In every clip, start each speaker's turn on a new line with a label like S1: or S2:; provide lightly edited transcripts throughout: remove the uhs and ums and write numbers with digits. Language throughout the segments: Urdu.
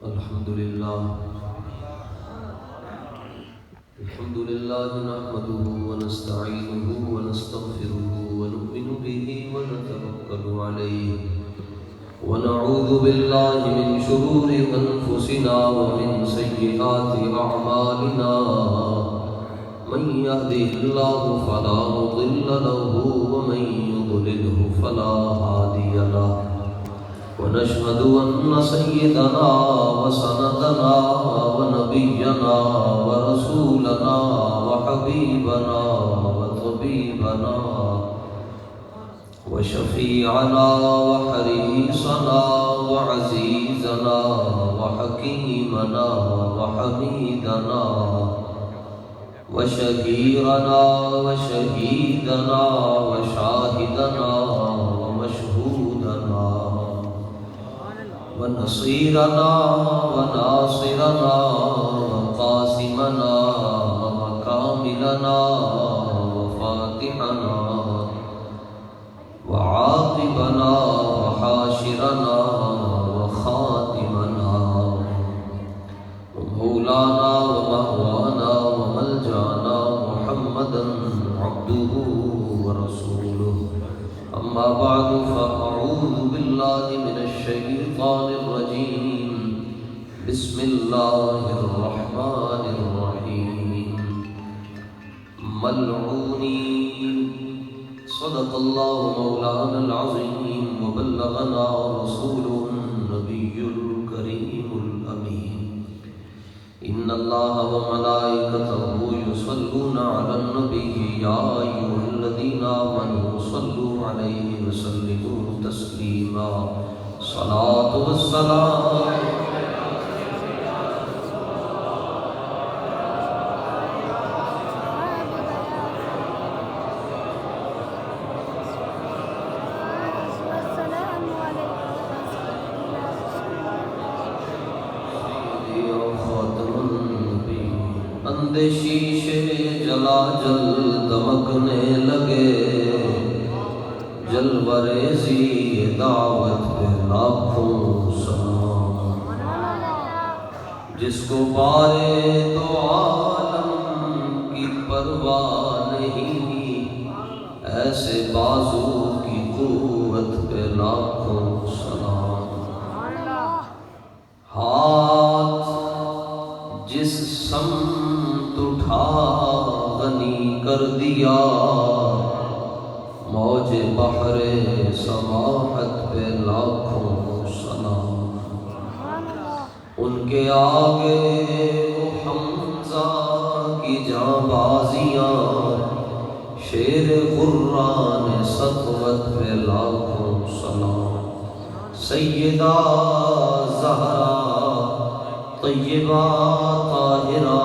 S1: الحمد لله نحمده ونستعينه ونستغفره ونؤمن به ونتوكل عليه ونعوذ بالله من شرور أنفسنا ومن سيئات أعمالنا من يهده الله فلا مضل له ومن يضلله فلا هادي له ونشهد أن سيدنا وسندنا ونبينا ورسولنا وحبيبنا وطبيبنا وشفيعنا وحريصنا وعزيزنا وحكيمنا وحميدنا وشهيرنا وشهيدنا وشاهدنا ومشهودنا ونصيرنا وناصرنا وقاسمنا وكاملنا وفاتحنا وعاقبنا وحاشرنا وخاتمنا ومولانا ومهوانا وملجانا محمدا عبده ورسوله. أما بعد فأعوذ بالله من الشيطان الرجيم. بسم الله الرحمن الرحيم. ملعونين. صدق الله مولانا العظيم وبلغنا رسوله النبي الكريم الأمين. إن الله وملائكته يصلون على النبي يا أيها الذين آمنوا صلوا عليه وسلموا تسليما. صلاة والسلام شیشے جلا جل دمکنے لگے، جلوریزی دعوت پہ لاکھوں سلام. جس کو پائے تو عالم کی پرواہ نہیں، ایسے بازو کی قوت پہ لاکھوں سلام. ہاتھ جس سمت اٹھا غنی کر دیا، موج بحر سماحت پہ لاکھوں سلام. ان کے آگے وہ حمزہ کی جانبازیاں، شیر غران سطوت پہ لاکھوں سلام. سیدہ زہرا طیبہ طاہرہ،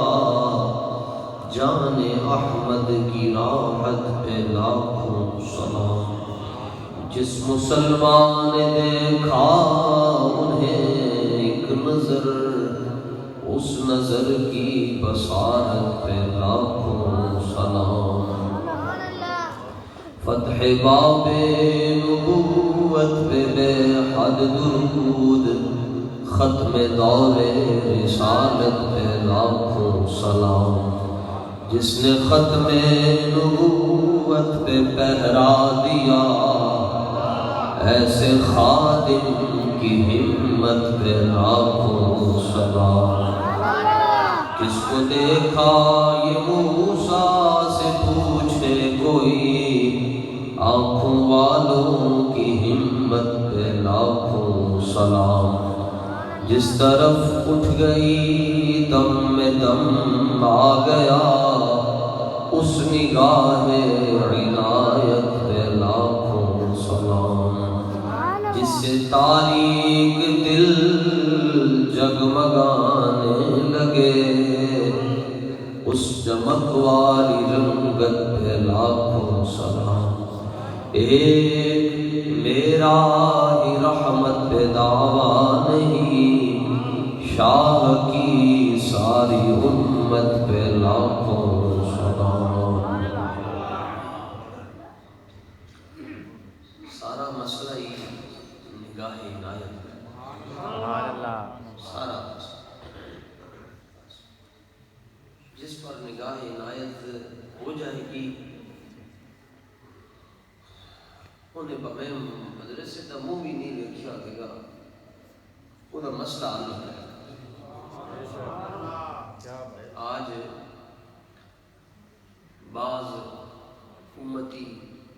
S1: جان احمد کی راحت پہ لاکھوں سلام. جس مسلمان نے دیکھا انہیں ایک نظر، اس نظر کی بصارت پہ لاکھوں سلام. فتح باب نبوت پہ بے حد درود، ختم دور رسالت پہ لاکھوں سلام. جس نے ختم نبوت پہ پہرا دیا، ایسے خادم کی ہمت پہ لاکھوں سلام. کس کو دیکھا یہ موسیٰ سے پوچھے کوئی، آنکھوں والوں کی ہمت پہ لاکھوں سلام. جس طرف اٹھ گئی دم میں دم آ گیا، اس نگاہ عنایت پہ لاکھوں سلام. جس سے تاریک دل جگمگانے لگے، اس چمک والی رنگت پہ لاکھوں سلام. ایک میرا ہی رحمت پہ دعویٰ نہیں، شاہ کی ساری امت پہ لاکھوں سلام. سارا مسئلہ ہی نگاہ عنایت ہے. سارا جائے گی انہیں بغیر مدرسے کا منہ بھی نہیں دیکھا دے گا، وہ مسئلہ حل ہو جائے گا۔ آج بعض امتی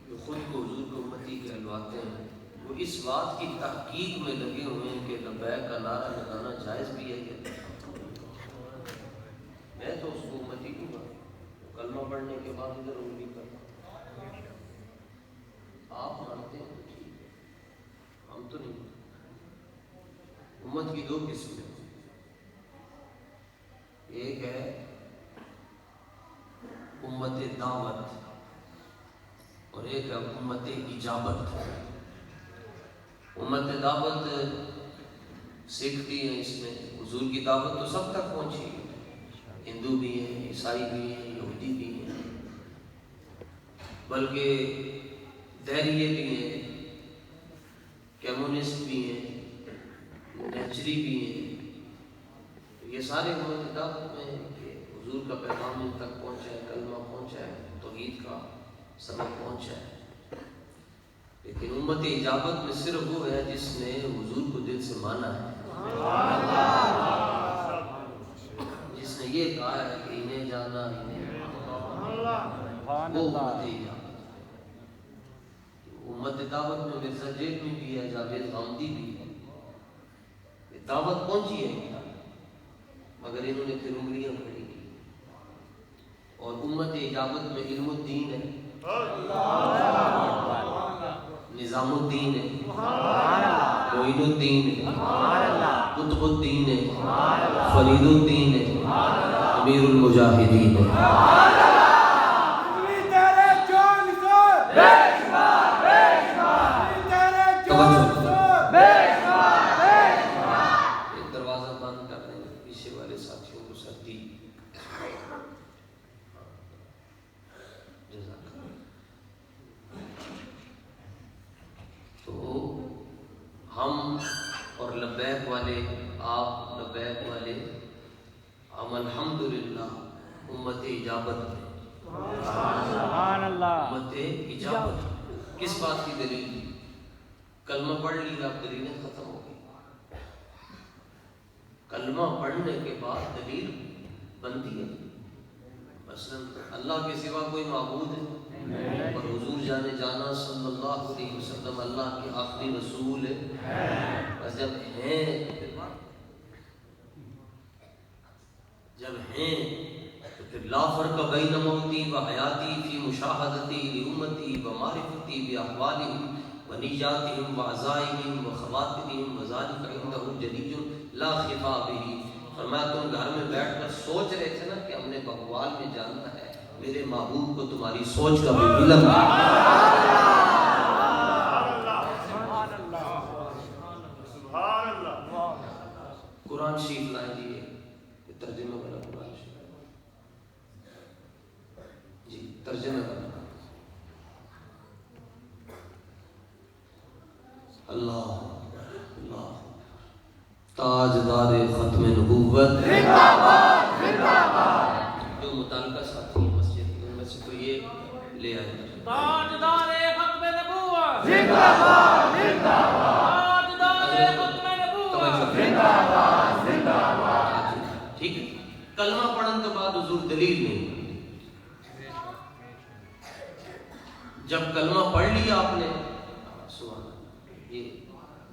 S1: جو خود کو حضور کو امتی کہلواتے ہیں، وہ اس بات کی تحقیق میں لگے ہوئے ہیں کہ لبیک کا نعرہ لگانا جائز بھی ہے یا نہیں۔ میں تو اس کو امتی دوں گا، کلمہ پڑھنے کے بعد ادھر انگلی کرنا، آپ مانتے ہیں تو ٹھیک ہے، ہم تو نہیں۔ امت کی دو قسمیں، ایک ہے امت دعوت اور ایک ہے امت اجابت۔ امت دعوت سکھ بھی ہیں، اس میں حضور کی دعوت تو سب تک پہنچی ہے، ہندو بھی ہیں، عیسائی بھی ہیں، یہودی بھی ہیں، بلکہ دہریے بھی ہیں، کمیونسٹ بھی ہیں، نیچری بھی ہیں۔ یہ سارے امت دعوت میں ہیں کہ حضور کا پیغام ان تک پہنچا ہے، کلمہ پہنچا ہے، توحید کا سبق پہنچا ہے۔ لیکن امت اجابت میں صرف وہ ہے جس نے حضور کو دل سے مانا ہے، جس نے یہ کہا ہے کہ انہیں جانا انہیں مانا، وہ امت اجابت۔ امت دعوت میں مرزا جیلمی بھی ہے، جاوید غامدی بھی ہے، یہ دعوت پہنچی ہے مگر انہوں نے پھر انگلیاں کھڑی کی۔ اور امت اجابت میں علم الدین ہے، نظام الدین ہے، معین الدین ہے، قطب الدین ہے، فرید الدین ہے، امیر المجاہدین ہے۔ ایک دروازہ بند کر دیں، پیچھے والے ساتھیوں کو سردی۔ تو ہم اور لبیک والے، آپ لبیک والے، ہم الحمدللہ امت اجابت میں، امت اجابت۔ کس بات کی دلیل؟ کلمہ پڑھ لی، اب دلیلیں ختم ہو گئی۔ کلمہ پڑھنے کے بعد دلیل بنتی ہے، مثلا اللہ کے سوا کوئی معبود ہے، اور حضور جانے جانا صلی اللہ علیہ وسلم اللہ کے آخری رسول ہے۔ بس جب ہیں تو پھر لا فرق بین موتی و حیاتی فی مشاہدتی لامتی و معرفتی باحوالہم و نیاتہم و عزائم و خواتمہم و ذالک عنہ جلیل لا خفا بہ۔ فرمایا تم گھر میں بیٹھ کر سوچ رہے تھے نا کہ ہم نے بقوال میں جاننا ہے، میرے محبوب کو تمہاری سوچ کا بھی علم ہے۔ قرآن شریف لائیں جی، یہ ترجمہ والا قرآن شریف جی، ترجمہ والا۔ اللہ اللہ، تاجدار ختم نبوت، جو متعلقہ ساتھی ہیں مسجد میں، ان میں سے تو یہ لے آئے، تاجدار ختم نبوت زندہ باد، زندہ باد، تاجدار ختم نبوت زندہ باد، زندہ باد۔ ٹھیک ہے، کلمہ پڑھنے کے بعد حضور دلیل نہیں، جب کلمہ پڑھ لیا آپ نے، سبحان اللہ، یہ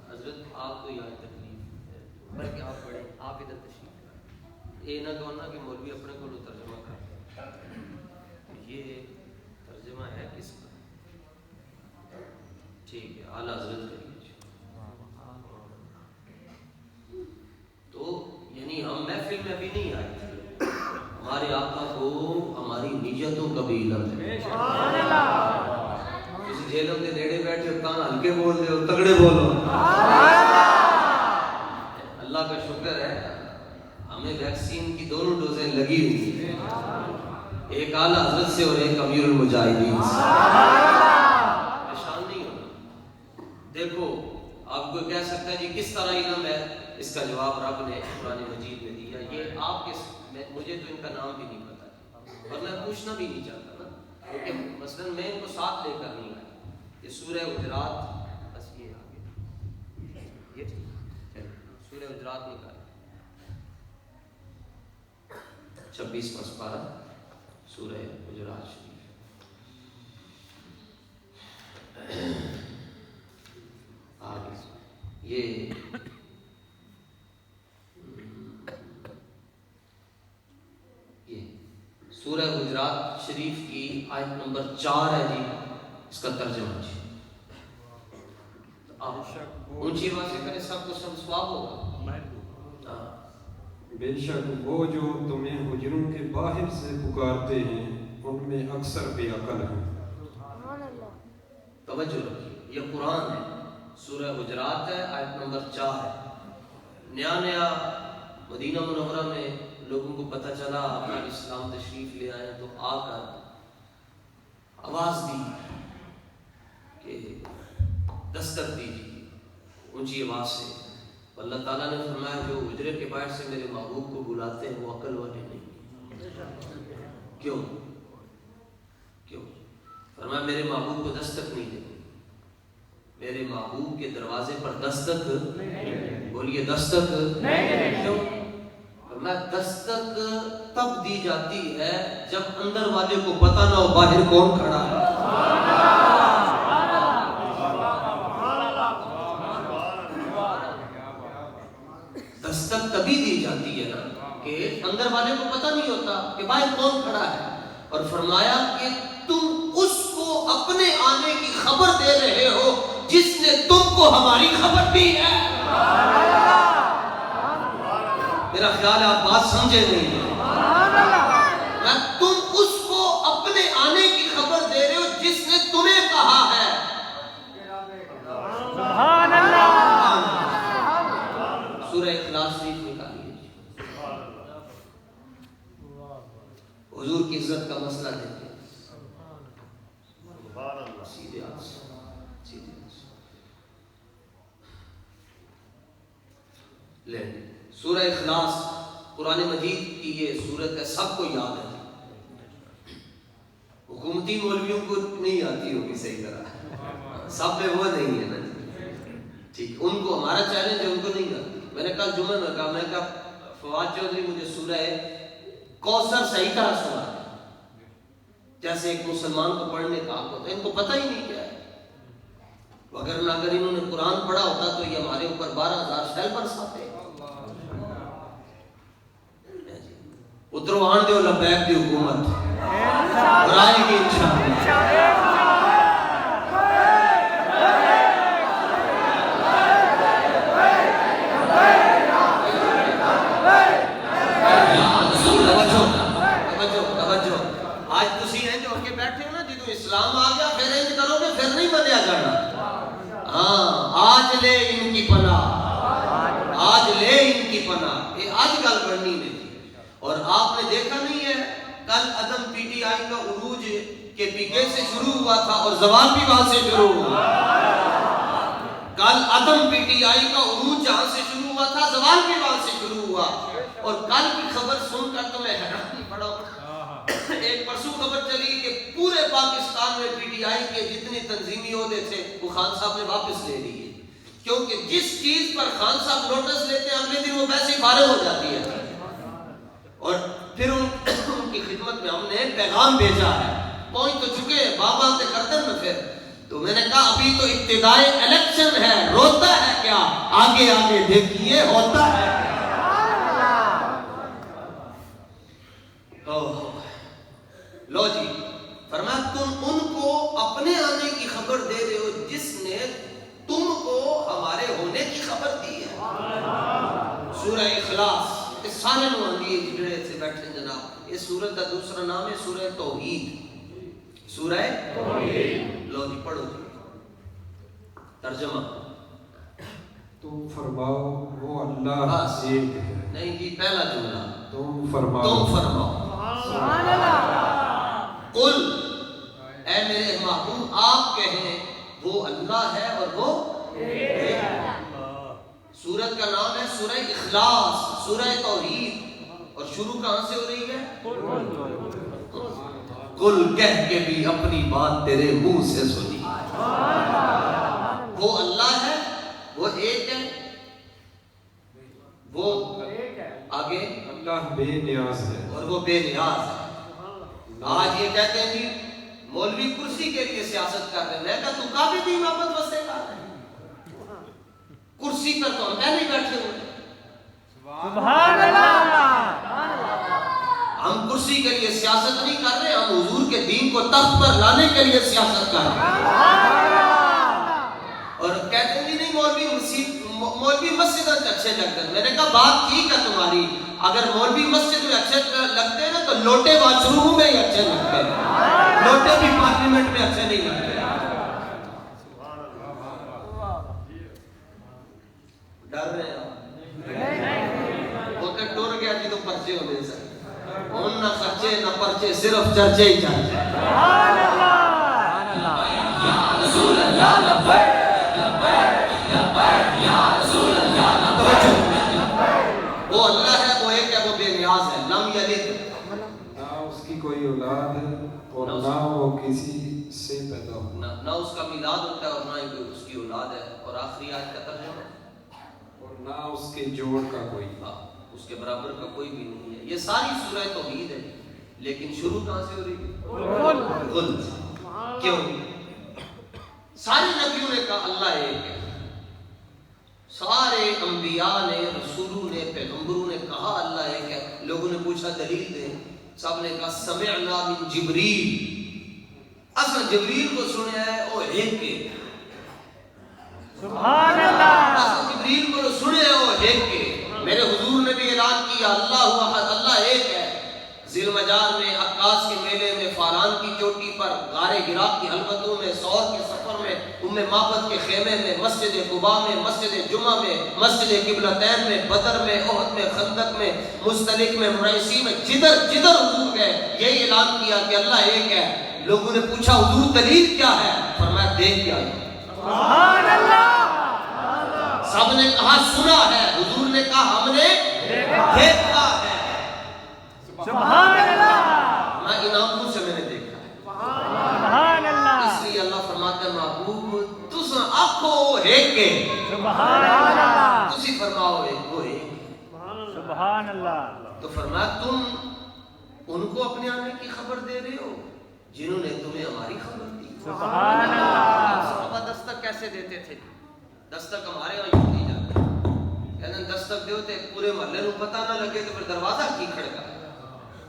S1: حضرت آپ کو یہاں تکلیف ہے، بلکہ آپ پڑھیں، آپ ادھر تشریف، یہ نہ کہنا کہ مولوی اپنے کو ترجمہ کرتا ہے، یہ ترجمہ ہے کس کا؟ ٹھیک ہے، اعلیٰ حضرت کریے۔ تو یعنی ہم محفل میں ابھی نہیں آئے تھے، ہمارے آقا کو ہماری نیتوں کا بھی علم ہے۔ کسی جیلوں کے نیڑے بیٹھے ہو، کان ہلکے بول دے ہو، تگڑے بولو، اللہ کا شکر ہے ہمیں ویکسین کی دونوں ڈوزیں لگی ہوئی ہیں، ایک اعلیٰ حضرت سے اور ایک امیر المجاہدین سے۔ پریشان نہیں ہونا۔ دیکھو آپ کو کہہ سکتا ہے جی کس طرح علم ہے، اس کا جواب رب نے قرآن مجید میں دیا۔ یہ آپ کے، مجھے تو ان کا نام بھی نہیں پتا اور میں پوچھنا بھی نہیں چاہتا نا، کیونکہ مثلاً میں ان کو ساتھ لے کر نہیں آیا. یہ سورہ حجرات، بس یہ آگے یہ سورہ حجرات نکال 26 پارہ سورہ حجرات شریف. آگے یہ سورہ حجرات شریف کی آیت نمبر 4 ہے جی. اس کا ترجمہ جی آپ اونچی آواز سے کریں، سب کو سب ثواب ہوگا.
S2: بے شک وہ جو تمہیں حجروں کے باہر سے پکارتے ہیں ان میں اکثر بے عقل ہیں.
S1: توجہ رکھیے، یہ قرآن ہے، سورہ حجرات ہے، آیت نمبر 4 ہے. نیا مدینہ منورہ میں لوگوں کو پتہ چلا اپنا اسلام تشریف لے آئے تو آ کر آواز دی کہ دستک دیجیے اونچی آواز سے. اللہ تعالیٰ نے فرمایا جو حجرے کے باہر سے میرے محبوب کو بلاتے ہیں وہ عقل والے نہیں. کیوں؟ فرمایا میرے محبوب کو دستک نہیں دیں، میرے محبوب کے دروازے پر دستک بولیے دستک کیوں؟ فرمایا دستک تب دی جاتی ہے جب اندر والے کو پتہ نہ ہو باہر کون کھڑا ہے. دستک تبھی دی جاتی ہے نا کہ اندر والے کو پتہ نہیں ہوتا کہ باہر کون کھڑا ہے. اور فرمایا کہ تم اس کو اپنے آنے کی خبر دے رہے ہو جس نے تم کو ہماری خبر دی ہے. میرا خیال ہے آپ بات سمجھے نہیں ہیں. تم اس کو اپنے آنے کی خبر دے رہے ہو جس نے تمہیں کہا ہے. سبحان اللہ. سورہ اخلاص شریف نکالیے. حضور کی عزت کا مسئلہ دیکھیں. سیدھے ہاتھ سے لے. سورہ اخلاص قرآن مجید کی یہ سورت ہے، سب کو یاد ہے. حکومتی مولویوں کو نہیں آتی ہوگی صحیح طرح، سب میں وہ نہیں ہے نا. ٹھیک، ان کو ہمارا چیلنج ہے، ان کو نہیں آتی. میں نے کل جمعہ میں کہا، میں نے کہا فواد چودھری مجھے سورہ کوثر صحیح طرح سنا ہے جیسے ایک مسلمان کو پڑھنے کا حق ہوتا ہے. ان کو پتہ ہی نہیں کیا ہے. وگرنہ اگر انہوں نے قرآن پڑھا ہوتا تو یہ ہمارے اوپر 12,000 شیل برس آتے. اترو آن دیو لبیک دی حکومت اور آئے گی انشاءاللہ. آج تسی انج ہو کے بیٹھے ہو نا، جدو اسلام آ گیا پھر انج کرو گے پھر نہیں بدیا جانا. ہاں، آج لے ان کی پناہ، آج لے ان کی پناہ، یہ آج گل بڑھنی نہیں تھی. اور آپ نے دیکھا نہیں ہے کل عدم پی ٹی آئی کا عروج کے پیکے سے شروع ہوا تھا اور زوال بھی وہاں سے شروع ہوا. کل عدم پی ٹی آئی کا عروج جہاں سے شروع ہوا تھا زوال بھی وہاں سے شروع ہوا. اور کل کی خبر سن کر تو میں حیران پڑا. ایک پرسوں خبر چلی کہ پورے پاکستان میں پی ٹی آئی کے جتنے تنظیمی عہدے تھے وہ خان صاحب نے واپس لے لیے، کیونکہ جس چیز پر خان صاحب نوٹس لیتے ہیں اگلے دن وہ ویسے ہی فارغ ہو جاتی ہے. اور پھر ان کی خدمت میں ہم نے پیغام بھیجا ہے، پہنچ تو چکے ہیں، بابا سے کرتے ہیں. پھر تو میں نے کہا ابھی تو ابتدائی الیکشن ہے، روتا ہے کیا؟ آگے آگے دیکھیے ہوتا ہے. لو جی، فرمایا تم ان کو اپنے آنے کی خبر دے رہے ہو جس نے تم کو ہمارے ہونے کی خبر دی ہے. سورہ اخلاص سارے لوگ جڑے سے بیٹھے جناب، اس سورت کا دوسرا نام ہے سورہ توحید. سورہ توحید. لو جی پڑھو جی ترجمہ.
S2: تم فرماؤ وہ اللہ ایک ہے.
S1: نہیں جی، پہلا جملہ
S2: تم فرماؤ.
S1: سبحان اللہ. قل، اے میرے محبوب آپ کہیں وہ اللہ ہے اور وہ ایک ہے. سورت کا نام ہے سورہ اخلاص، سورہ توحید. اور شروع کہاں سے ہو رہی ہے؟ قل کہہ کے بھی اپنی بات تیرے منہ سے سنی. وہ اللہ ہے، وہ ایک ہے، وہ آگے
S2: اللہ بے نیاز ہے
S1: اور وہ بے نیاز ہے. آج یہ کہتے ہیں جی مولوی کرسی کے لیے سیاست کر رہے ہیں. میں کہا تو کعبے کی امامت وسے کر رہے ہیں، کرسی پر تو ہم پہلے ہی بیٹھے ہوئے ہیں.
S3: سبحان اللہ.
S1: ہم کرسی کے لیے سیاست نہیں کر رہے، ہم حضور کے دین کو تخت پر لانے کے لیے سیاست کر رہے ہیں. اور کہتے ہیں نہیں مولوی مسجد اچھے لگتے ہیں. میں نے کہا بات ٹھیک ہے تمہاری، اگر مولوی مسجد میں اچھے لگتے ہیں نا تو لوٹے واش روم میں ہی اچھے لگتے ہیں، لوٹے بھی پارلیمنٹ میں اچھے نہیں لگتے. ڈر رہے ہیں وقت ٹور گیا جی تو پرچے ہونے سے ان نہ خرچے نہ پرچے، صرف چرچے ہی چرچے. وہ اللہ ہے، وہ ایک ہے، وہ بے نیاز ہے. لم یلد،
S2: نہ اس کی کوئی اولاد ہے اور نہ وہ کسی سے پیدا ہو.
S1: نہ اس کا میلاد ہوتا ہے اور نہ ہی اس کی اولاد ہے. اور آخری آیت کا ترجمہ
S2: اور نہ اس کے جوڑ کا کوئی.
S1: اس کے برابر کا کوئی بھی نہیں ہے. یہ ساری سورہ توحید ہے، لیکن شروع کہاں سے ہو رہی ہے؟ قل. کیوں؟ سارے نبیوں نے کہا اللہ ایک ہے، سارے انبیاء نے، رسولوں نے، پیغمبروں نے کہا اللہ ایک ہے. لوگوں نے پوچھا دلیل دیں، سب نے کہا سمعنا من جبریل، اصل جبریل کو سنیا ہے وہ ایک ہے.
S3: سبحان اللہ.
S1: اصل جبریل کو سنے وہ ایک ہے. میرے حضور نے بھی اعلان کیا اللہ احد، اللہ ایک ہے. ذی المجال میں، عکاس کے میلے میں، فاران کی چوٹی پر، غار ہرا کی حلقتوں میں، سور کے سفر میں، معبد کے خیمے میں، مسجد قباء میں، مسجد جمعہ میں، مسجد قبلتین میں، بدر میں، احد میں، خندق میں، مستلق میں، مرائسی میں، جدھر جدھر حضور گئے یہی اعلان کیا کہ اللہ ایک ہے. لوگوں نے پوچھا حضور دلیل کیا ہے؟ فرمایا دیکھ کیا ہے.
S3: سبحان اللہ.
S1: سب نے کہا سنا ہے، حضور نے کہا ہم نے دیکھا ہے.
S3: سبحان اللہ.
S1: میں ان آنکھوں سے میں نے دیکھا ہے.
S3: سبحان اللہ.
S1: اس لیے اللہ فرماتا ہے محبوب تس آنکھو ایک ہے.
S3: سبحان اللہ.
S1: تسی فرماؤ ایک وہ ایک.
S3: سبحان اللہ.
S1: تو فرمایا تم ان کو اپنے آنے کی خبر دے رہے ہو جنہوں نے تمہیں ہماری خبر دی.
S3: سبحان اللہ.
S1: صحابہ دستک کیسے دیتے تھے؟ دستک ہمارے یہاں یوں نہیں جاتے، کہتے دستک دیو تے پورے محلے کو پتہ نہ لگے تو پھر دروازہ کی کھڑکا.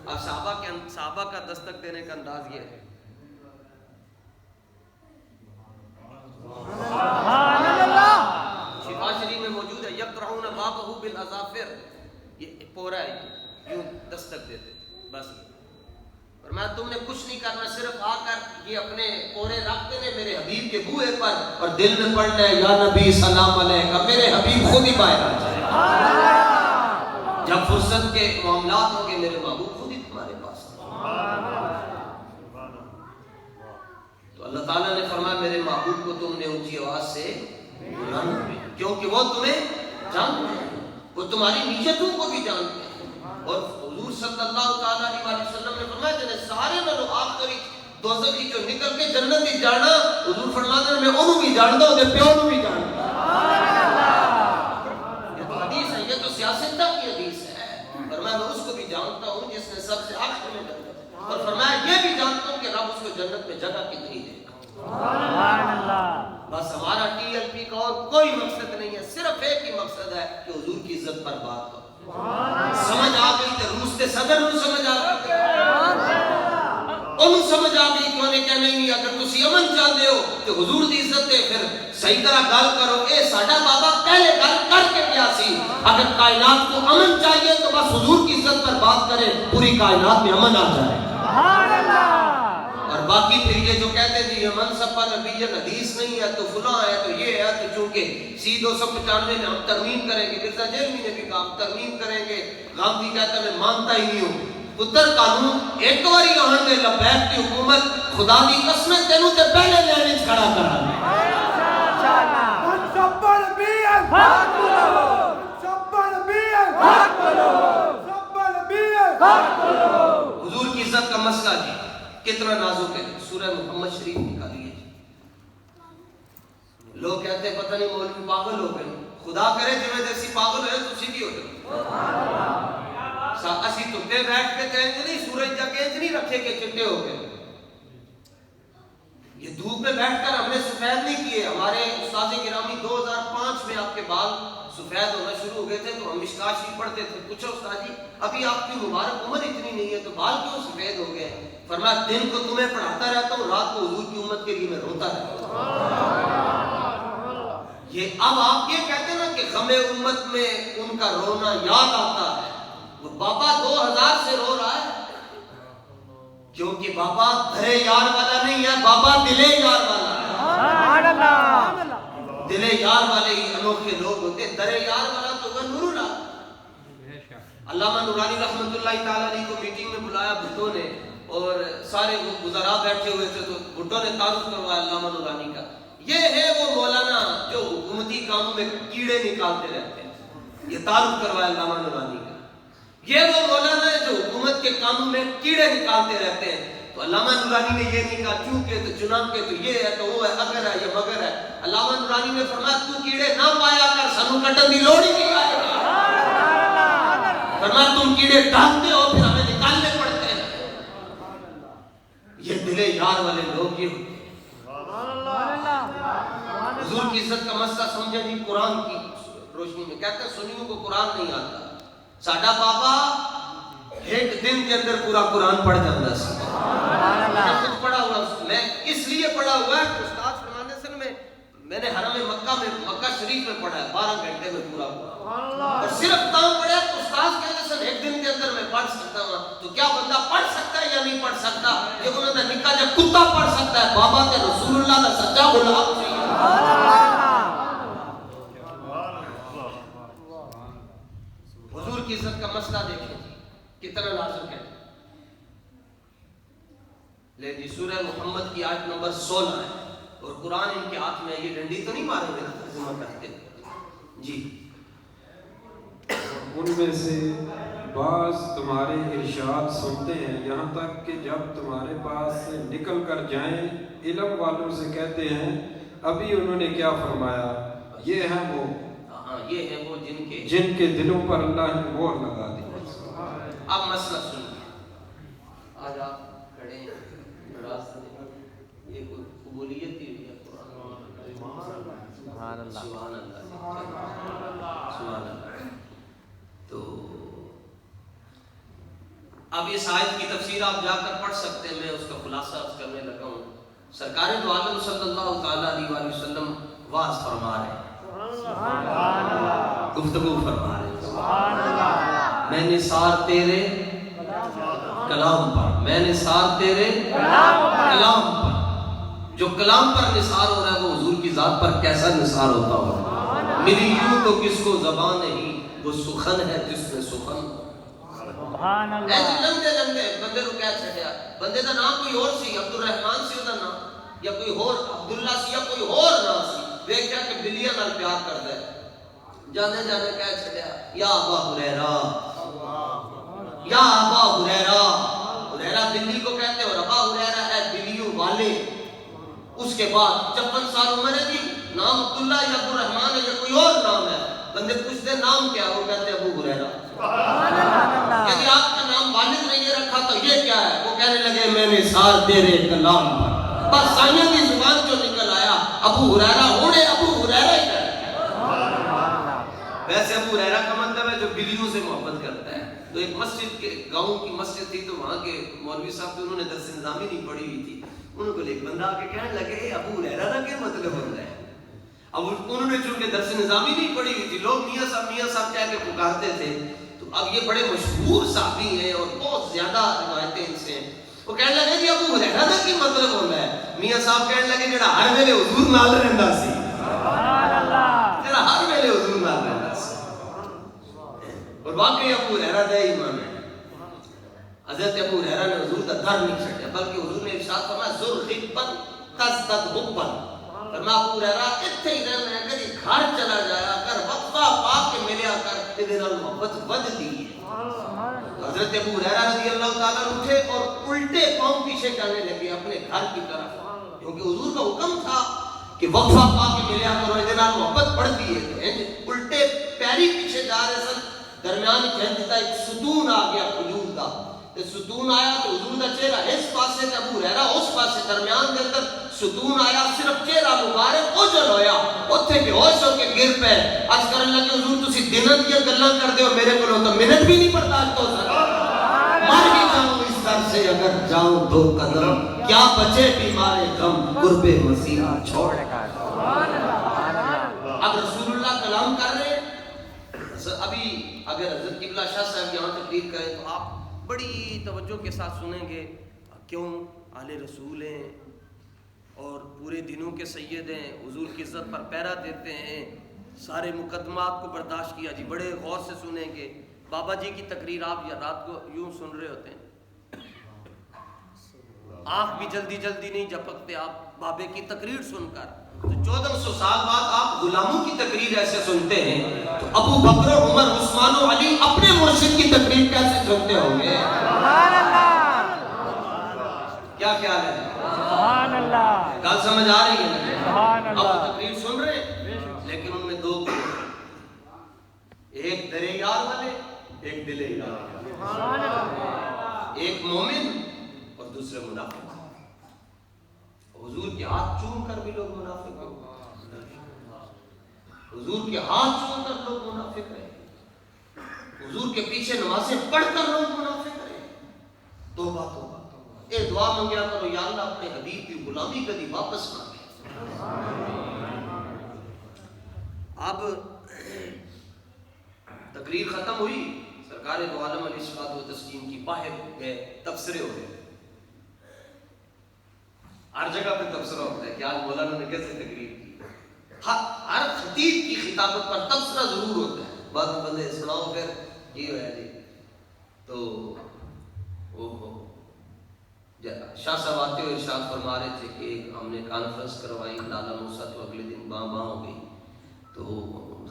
S1: اب صحابہ کا دستک دینے کا انداز یہ ہے.
S3: سبحان اللہ.
S1: شفا شریف میں موجود ہے یقرعون بابہ بالاظافر، یہ پورا ہے یوں دستک دیتے بس. فرمایا تم نے کچھ نہیں کرنا، صرف آ کر یہ اپنے پورے رکھ دینے میرے حبیب کے بوئے پر اور دل میں پڑھنا ہے یا نبی سلام علیکہ. میرے حبیب خود ہی باہر آ جائے. جب فرصت کے معاملات ہوں گے میرے محبوب خود ہی تمہارے پاس. تو اللہ تعالیٰ نے فرمایا میرے محبوب کو تم نے اونچی آواز سے بلانا کیونکہ وہ تمہیں جانتے ہیں، وہ تمہاری نیتوں کو بھی جانتے ہیں. اور حضور صلی اللہ تعالیٰ علیہ وسلم نے فرمایا جنہیں سارے نالوں آخری دوزخی جو نکل کے جنت ہی جانا، حضور فرماتے ہیں میں انہوں بھی جانتا ہوں، پیو انہوں بھی جانتا ہوں. یہ تو حدیث ہے، یہ تو سیاستہ کی حدیث ہے. فرمایا میں اس کو بھی جانتا ہوں جس نے سب سے آخر میں جنت، اور فرمایا یہ بھی جانتا ہوں کہ رب اس کو جنت میں جگہ کتنی دے گا.
S3: سبحان اللہ.
S1: بس ہمارا ٹی ایل پی کا اور کوئی مقصد نہیں ہے، صرف ایک ہی مقصد ہے کہ حضور کی عزت پر بات کرو. سمجھ آ گئی تو روس کے صدر نو سمجھ آ گئی، انہوں سمجھ آ گئی کہ انہیں کیا نہیں. اگر تسی امن چاہتے ہو تو حضور دی عزت ہے پھر صحیح طرح گل کرو. اے ساڈا بابا پہلے گل کر کے گیا سی. اگر کائنات کو امن چاہیے تو بس حضور کی عزت پر بات کرے، پوری کائنات میں امن آ جائے.
S3: سبحان اللہ.
S1: اور باقی پھر یہ جو کہتے جی یہ منصفہ نبی حدیث نہیں ہے تو فلاں ہے تو یہ ہے تو چونکہ سی 295 میں ہم ترمیم کریں گے. مرزا جیلوی نے بھی کہا ہم ترمیم کریں گے. گاندھی کہتا میں مانتا ہی نہیں ہوں. پتر قانون ایک باری آن دے لبیک کی حکومت خدا دی قسم تینوں تے پہلے لینے کھڑا کرا دے.
S3: سبحان
S1: حضور کی عزت کا مسئلہ جی کتنا نازک ہے. سورہ محمد شریف نکالیے. لوگ کہتے ہیں پتہ نہیں مولوی پاگل ہو گئے. خدا کرے جی جیسی پاگل ہوئے تو سیدھی ہو جائے. اسی تپے بیٹھ کے تینج نہیں, سورج جا کے نہیں رکھے کہ چٹے ہو گئے. یہ دھوپ میں بیٹھ کر ہم نے سفید نہیں کیے. ہمارے استاد گرامی 2005 میں آپ کے بال سفید ہونا شروع ہو گئے تھے تو ہم مشکات شریف پڑھتے تھے. پوچھو استاد جی ابھی آپ کی مبارک عمر اتنی نہیں ہے تو بال کیوں سفید ہو گئے؟ فرمایا دن کو تمہیں پڑھاتا رہتا ہوں, رات کو حضور کی امت کے لیے میں روتا رہتا ہوں. یہ اب آپ یہ کہتے ہیں نا کہ غم امت میں ان کا رونا یاد آتا ہے. وہ بابا 2000 سے رو رہا ہے کیونکہ بابا دھرے یار والا نہیں ہے, بابا دلے یار والا ہے. دلے یار والے ہی انوکھے لوگ ہوتے. درے یار والا تو وہ نور اللہ. علامہ نورانی رحمت اللہ تعالیٰ علیہ کو میٹنگ میں بلایا بھٹو نے, اور سارے وزراء بیٹھے ہوئے تھے تو بھٹو نے تعارف کروایا علامہ نورانی کا. یہ ہے وہ مولانا جو حکومتی کاموں میں کیڑے نکالتے رہتے ہیں. یہ تعارف کروایا علامہ نورانی کا. یہ وہ مولانا ہے جو حکومت کے کاموں میں کیڑے نکالتے رہتے ہیں. تو علامہ نورانی نے یہ نہیں کہا چونکہ تو چنانکہ تو یہ ہے تو وہ ہے, اگر ہے یہ مگر ہے. علامہ نورانی نے فرمایا تو کیڑے نہ پایا کر, سانو کٹن دی لوڑ ہی نہیں آئے گا. فرمایا تم کیڑے ڈالتے ہو پھر ہمیں نکالنے پڑتے ہیں. یہ دلے یار والے لوگ یہ حضور کی عزت کا مسئلہ سمجھے جی. قرآن کی روشنی میں کہتے ہیں سنیوں کو قرآن نہیں آتا. ساڈا بابا ایک دن کے اندر پورا قرآن پڑھ جاتا ہے. میں خود پڑھا ہوا, میں اس لیے پڑھا ہوا ہے کہ استاد فرمانے سے میں نے حرم مکہ میں مکہ شریف میں پڑھا ہے 12 گھنٹے میں پورا پڑھا. اور صرف تاں پڑھا تو استاد کہتے سن ایک دن کے اندر میں پڑھ سکتا ہوں. تو کیا بندہ پڑھ سکتا ہے یا نہیں پڑھ سکتا؟ یہ انہوں نے نکا جب کتا پڑھ سکتا ہے. بابا تے رسول اللہ کا سچا غلام چاہیے. حضور کی عزت کا مسئلہ دیکھیں کتنا نازک ہے. لیکن سورہ محمد کی آیت نمبر 16 ہے اور قرآن ان کے ہاتھ میں. یہ ڈنڈی تو نہیں ماریں گے نا ترجمہ کرتے جی.
S2: ان میں سے بعض تمہارے ارشاد سنتے ہیں یہاں تک کہ جب تمہارے پاس سے نکل کر جائیں علم والوں سے کہتے ہیں ابھی انہوں نے کیا فرمایا. یہ ہے وہ,
S1: یہ ہے وہ
S2: جن کے دلوں پر اللہ نے مہر لگا دی.
S1: اب مسئلہ سنیے. آج آپ کھڑے ہیں, یہ کوئی قبولیت ہی ہے قرآن. سبحان اللہ سبحان اللہ سبحان اللہ. تو اب اس آیت کی تفسیر آپ جا کر پڑھ سکتے ہیں. میں اس کا خلاصہ کرنے لگا ہوں. سرکار دو عالم صلی اللہ تعالی علیہ وسلم واعظ فرما رہے ہیں, گفتگو فرما رہے ہیں. میں نثار تیرے کلام پر, میں نثار تیرے کلام پر. جو کلام پر نثار ہو رہا ہے وہ حضور کی ذات پر کیسا نثار ہوتا ہوگا. میری یوں تو کس کو زبان نہیں, وہ سخن ہے جس میں سخن. ایسے لمبے لمبے بندے کو کیا چھڑیا. بندے کا نام کوئی اور سی, عبد الرحمان سی دا نام, یا کوئی اور عبداللہ سی, یا کوئی اور نام سی. دیکھ کیا کہ بلیاں نال پیار کرتا ہے. جانے جانے کیا چھڑیا یا ابا ہریرہ, یا ابا ہریرہ. ہریرہ بلی کو کہتے ہیں اور ابا ہریرہ ہے بلیوں والے. اس کے بعد 56 سال عمر ہے جی, نام عبداللہ یا عبد الرحمان ہے یا کوئی اور نام ہے. بندے پوچھتے نام کیا, وہ کہتے ہیں ابو ہریرہ. یعنی آپ کا نام والد نے یہ رکھا تو یہ کیا ہے؟ وہ کہنے لگے میں نے سار تیرے کلام پر. بس سائیاں کی زبان جو نکل آیا ابو ہریرہ ہونے ابو ہریرہ ہی ہے. ویسے ابو ہریرہ کا مطلب ہے جو بلیوں سے محبت کرتا ہے. تو ایک مسجد کے گاؤں کی مسجد تھی تو وہاں کے مولوی صاحب تھے, انہوں نے درس نظامی نہیں پڑھی ہوئی تھی. انہوں کو ایک بندہ آ کے کہنے لگے ابو ہریرہ کا کیا مطلب ہوتا ہے. اب انہوں نے چونکہ درس نظامی نہیں پڑھی ہوئی تھی, لوگ میاں صاحب کہہ کے پکارتے تھے. تو اب یہ بڑے مشہور صحابی ہیں اور بہت زیادہ روایتیں ان سے ہیں. وہ کہنے لگے جی ابو ہریرہ کا کی مطلب ہوتا ہے. میاں صاحب کہنے لگے جڑا ہر ویلے حضور نال رہندا سی, جڑا ہر ویلے حضور نال رہندا سی. اور واقعی ابو ہریرہ دا ایمان ہے. حضرت ابو ہریرہ نے حضور کا در نہیں چھڈیا, بلکہ حضور نے ارشاد فرمایا ذل خبن تزدد حبا. فرمایا ابو ہریرہ اتھے ہی رہنا ہے, کبھی گھر چلا جایا کر, وقفہ پا کے ملیا کر, تیرے نال محبت ودھ دی ہے. حضرت ابو ہریرہ رضی اللہ تعالیٰ اٹھے اور الٹے پاؤں پیچھے جانے لگے اپنے گھر کی طرف، کیونکہ حضور کا حکم تھا کہ وقفہ پا کے ملیا کرو، جناب محبت بڑھتی ہے، الٹے پیری پیچھے جا رہے سن۔ درمیان جہنم کا ایک ستون آ گیا کھجور کا، تے ستون آیا تو حضور کا چہرہ اس پاسے تے ابو ہریرہ اس پاسے، درمیان دے اندر ستون آیا، صرف چہرہ مبارک اوجل ہویا، اوتھے بے ہوش ہو کے گر پے۔ آج کرن لگے حضور تسی دناں دیاں گلاں کردے ہو، میرے کولوں تو منٹ بھی نہیں برداشت ہو سکتا، مر بھی جاؤں اس در سے اگر جاؤں دو قدم، کیا بچے بیمارے غم قرب مسیح چھوڑ کر۔ اب رسول اللہ کلام کر رہے ہیں، ابھی اگر حضرت قبلہ شاہ صاحب یہاں تقریر کریں تو آپ بڑی توجہ کے ساتھ سنیں گے، کیوں آل رسول ہیں اور پورے دنوں کے سید ہیں، حضور کی عزت پر پیرا دیتے ہیں، سارے مقدمات کو برداشت کیا جی، بڑے غور سے سنیں گے۔ بابا جی کی تقریر آپ یا رات کو یوں سن رہے ہوتے ہیں، آنکھ بھی جلدی جلدی نہیں جھپکتے آپ بابے کی تقریر سن کر، تو 1400 سال بعد آپ غلاموں کی تقریر ایسے سنتے ہیں، تو ابو بکر عمر عثمان و علی اپنے مرشد کی تقریر کیسے سنتے ہوں گے؟
S3: سبحان اللہ،
S1: کیا خیال ہے؟
S3: سبحان اللہ،
S1: گل سمجھ آ رہی ہے؟
S3: سبحان
S1: اب
S3: اللہ،
S1: تقریر سن رہے ہیں، لیکن ان میں دو گروہ، ایک در یار والے، ایک دل یار والے،
S3: سبحان اللہ،
S1: ایک مومن اور دوسرے منافق۔ حضور کے ہاتھ چوم کر بھی لوگ منافق ہو، حضور کے ہاتھ چوم کر لوگ منافق رہے، حضور کے پیچھے نمازیں پڑھ کر لوگ منافق رہے۔ توبہ توبہ، اے دعا منگیا کرو یا اللہ اپنے حبیب کی غلامی کبھی واپس نہ لے۔ اب تقریر ختم ہوئی، سرکار دو عالم علیہ الصلوۃ والتسلیم کی باہر گئے، تبصرے ہو گئے، ہر جگہ پہ تبصرہ ہوتا ہے کہ آج مولانا نے کیسے تقریر کی، ہر خطیب کی خطابت پر تبصرہ ضرور ہوتا ہے، بعد بندے سناؤ پھر یہ ہے جی، تو شاہ صاحب آتے ہوئے ارشاد فرما رہے تھے کہ ہم نے کانفرنس کروائی، لالا موسیٰ تو اگلے دن باں باں ہو گئی، تو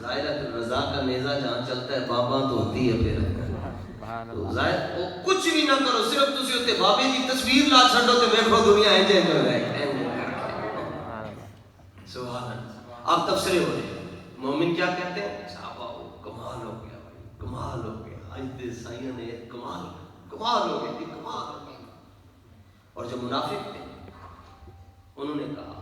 S1: ظاہر ہے پھر رضا کا نیزہ جہاں چلتا ہے باں باں تو ہوتی ہے، پھر تو ظاہر وہ کچھ بھی نہ کرو، صرف تسی ہوتے بابے کی تصویر لا چھڑو تو دیکھو دنیا ہے جائے جو ہے۔ سبحان اللہ۔ آپ تبصرے ہو رہے ہیں، مومن کیا کہتے ہیں؟ صحابہ کمال ہو گیا بھائی، کمال ہو گیا، آج دے سائیوں نے کمال ہو گیا، کمال ہو گیا۔ اور جو منافق تھے انہوں نے کہا،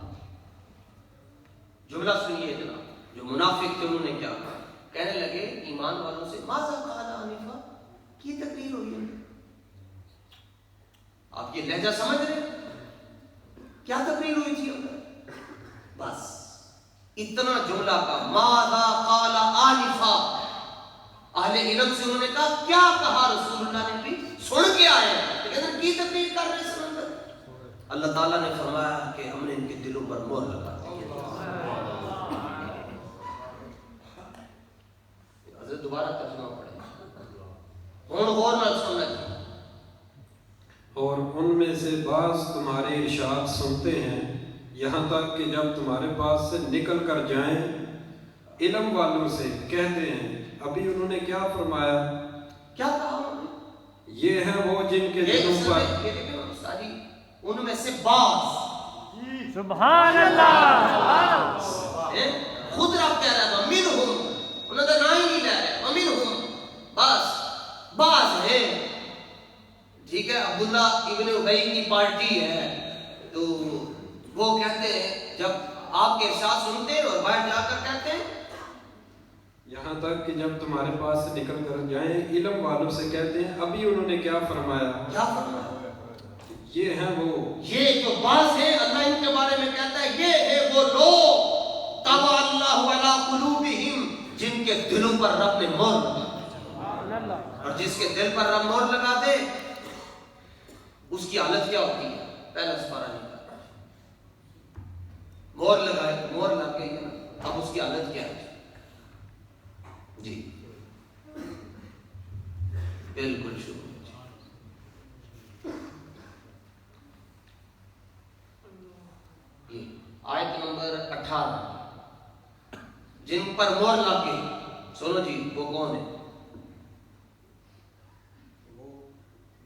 S1: جملہ سنیے جناب، جو منافق تھے انہوں نے کیا کہا؟ کہنے لگے ایمان والوں سے، ماذا قال آنفا، کی تقریر ہوئی ہے؟ آپ یہ لہجہ سمجھ رہے ہیں؟ کیا تقریر ہوئی تھی اندر؟ بس اتنا جملہ کا ماذا قال آنفا، اہل علم سے انہوں نے کہا کیا کہا رسول اللہ نے بھی سن کے آئے ہیں، لیکن کی تقریر کر رہے ہیں؟ اللہ تعالیٰ نے فرمایا کہ ہم نے ان کے دلوں پر مہر لگا دی ہے۔ حضرت دوبارہ ترجمہ پڑھیں، غور نہ سننا چاہیے۔
S2: اور ان میں سے بعض تمہارے ارشاد سنتے ہیں، یہاں تک کہ جب تمہارے پاس سے نکل کر جائیں علم والوں سے کہتے ہیں، ابھی انہوں نے کیا فرمایا؟
S1: کیا کہا انہوں نے؟
S2: یہ ہیں وہ جن کے دلوں پر،
S1: ان میں سے بعض،
S3: سبحان اللہ،
S1: خود رب کہہ رہا ہے وَمِنْهُمْ، انہوں نے نہ ہی نہیں لے رہے، وَمِنْهُمْ، بعض ہے، ٹھیک ہے، عبداللہ ابن ابی کی پارٹی ہے، تو وہ کہتے ہیں جب آپ کے ارشاد سنتے ہیں اور باہر جا کر کہتے ہیں،
S2: یہاں تک کہ جب تمہارے پاس سے نکل کر جائیں علم والوں سے کہتے ہیں، ابھی انہوں نے کیا فرمایا؟
S1: کیا فرمایا؟
S2: یہ ہیں وہ،
S1: یہ جو بعض ہیں اللہ ان کے بارے میں کہتا ہے یہ ہے وہ لوگ طبع اللہ علی قلوبہم، جن کے دلوں پر رب نے مہر لگا دی، اور جس کے دل پر رب مہر لگا دے اس کی حالت کیا ہوتی ہے؟ پہلا سپارہ نہیں کرتا، مہر لگ گئی ہے، اب اس کی حالت کیا ہے؟ جی بالکل شروع آیت نمبر 18، جن پر مہر لگ گئی، سنو جی وہ کون ہے؟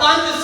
S1: 5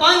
S1: 5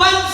S1: 5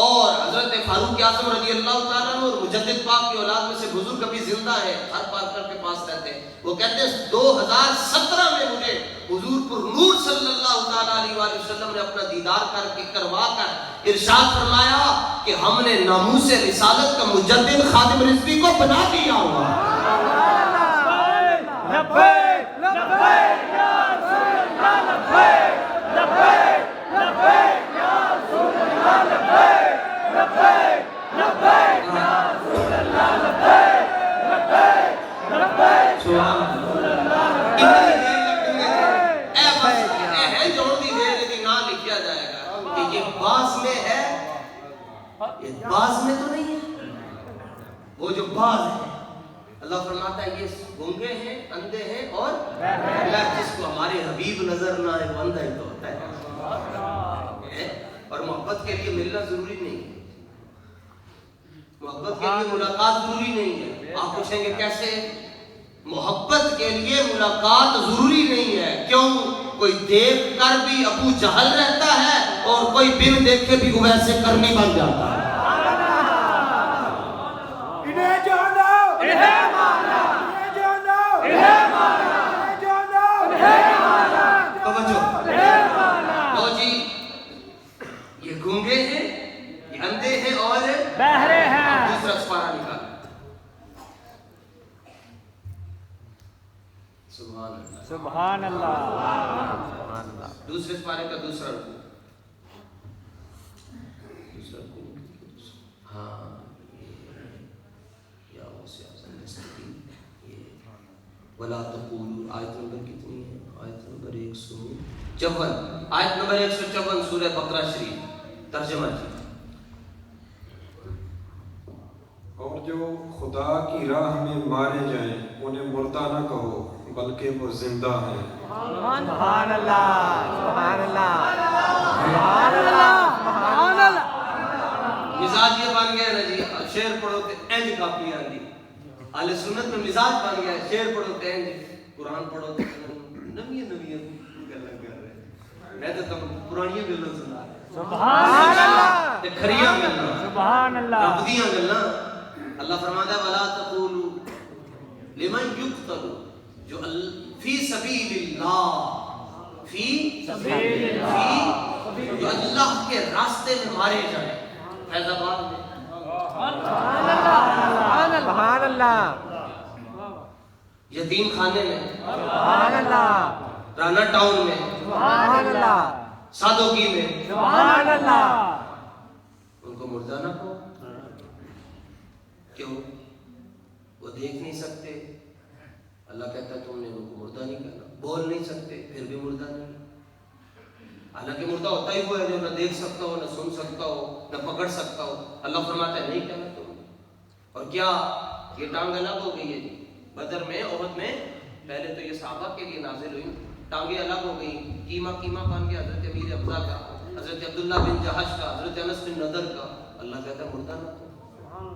S1: اور حضرت فاروق اعظم رضی اللہ تعالیٰ عنہ اور مجدد پاک کی اولاد میں سے بزرگ ابھی زندہ ہے، ہر پاکر کے پاس رہتے ہیں. وہ کہتے ہیں 2017 میں مجھے حضور پر نور صلی اللہ تعالیٰ علیہ وآلہ وسلم نے اپنا دیدار کر کے کروا کر ارشاد فرمایا کہ ہم نے ناموس رسالت کا مجدد خادم رضوی کو بنا دیا ہوا.
S3: لبیک لبیک یا رسول اللہ لبیک لبیک لبیک یا رسول اللہ لبیک لبیک لبیک یا رسول اللہ لبیک لبیک لبیک
S1: سبحان اللہ. اے جوڑ دی دیر دی نہ لکھیا جائے گا کہ یہ باز میں ہے، یہ باز میں تو نہیں ہے. وہ جو باز ہے اللہ فرماتا ہے یہ گونگے ہیں، اندھے ہیں اور اللہ جس کو ہمارے حبیب نظر نہ آئے وہ اندھا ہی تو ہوتا ہے. اور محبت کے لیے ملنا ضروری نہیں ہے، محبت کے لیے ملاقات ضروری نہیں ہے. آپ پوچھیں گے کیسے؟ محبت کے لیے ملاقات ضروری نہیں ہے. کیوں؟ کوئی دیکھ کر بھی ابو جہل رہتا ہے اور کوئی بن دیکھے بھی ویسے کرنی بن جاتا ہے.
S4: انہیں جانا انہیں مانا انہیں جانا انہیں مانا انہیں جانا انہیں مانا
S1: توجہ
S4: انہیں مانا.
S1: لو جی، یہ گونگے ہیں، یہ اندھے ہیں اور
S3: بہرے ہیں.
S1: دوسرا سپارہ نکالا. سبحان اللہ
S3: سبحان اللہ.
S1: دوسرے سپارے کا دوسرا رکوع. دوسرا رکوع ہاں یا وسع سنستقیم. یہ ولا تقولوا آیت نمبر کتنی ہے؟ آیت نمبر 154. آیت نمبر 154 سورہ بقرہ شریف. ترجمہ جی.
S2: اور جو خدا کی راہ میں مارے جائیں انہیں مردہ نہ کہو بلکہ وہ زندہ ہیں.
S3: سبحان اللہ سبحان اللہ
S4: سبحان اللہ سبحان اللہ.
S1: مزاج یہ بن گیا نا جی، شعر پڑھو تے انج کاپی آندی. اہل سنت میں مزاج بن گیا، شعر پڑھو تے انج، قرآن پڑھو تے نویں گلاں کر رہے. میں تو تم پرانیاں گلاں سنا رہا.
S3: سبحان اللہ
S1: تے کھریاں گلاں،
S3: سبحان اللہ.
S1: رب دیاں گلاں. اللہ فرماتا ہے ولا تقولوا لمن يقتل جو فی سبیل اللہ، فی
S3: سبیل اللہ،
S1: جو اللہ کے راستے میں مارے جائیں. فیض آباد میں،
S3: سبحان اللہ
S1: یتیم خانے میں،
S3: سبحان اللہ
S1: رانا ٹاؤن میں،
S3: سبحان اللہ
S1: سادوکی میں،
S3: سبحان اللہ.
S1: ان کو مردہ نہ کہو. کیوں؟ وہ دیکھ نہیں سکتے. اللہ کہتا ہے تم نے ان کو مردہ نہیں کہنا. بول نہیں سکتے پھر بھی مردہ نہیں. حالانکہ مردہ ہوتا ہی وہ ہے جو نہ دیکھ سکتا ہو، نہ سن سکتا ہو، نہ پکڑ سکتا ہو. اللہ فرماتا ہے نہیں کہنا تم. اور کیا یہ ٹانگ الگ ہو گئی ہے جی؟ بدر میں، احد میں پہلے تو یہ صحابہ کے لیے نازل ہوئی، ٹانگیں الگ ہو گئی. کیما بن گیا حضرت امیر حمزہ کا، حضرت عبداللہ بن جہش کا، حضرت انس بن نضر کا. اللہ کہتا ہے مردہ نہ کہو.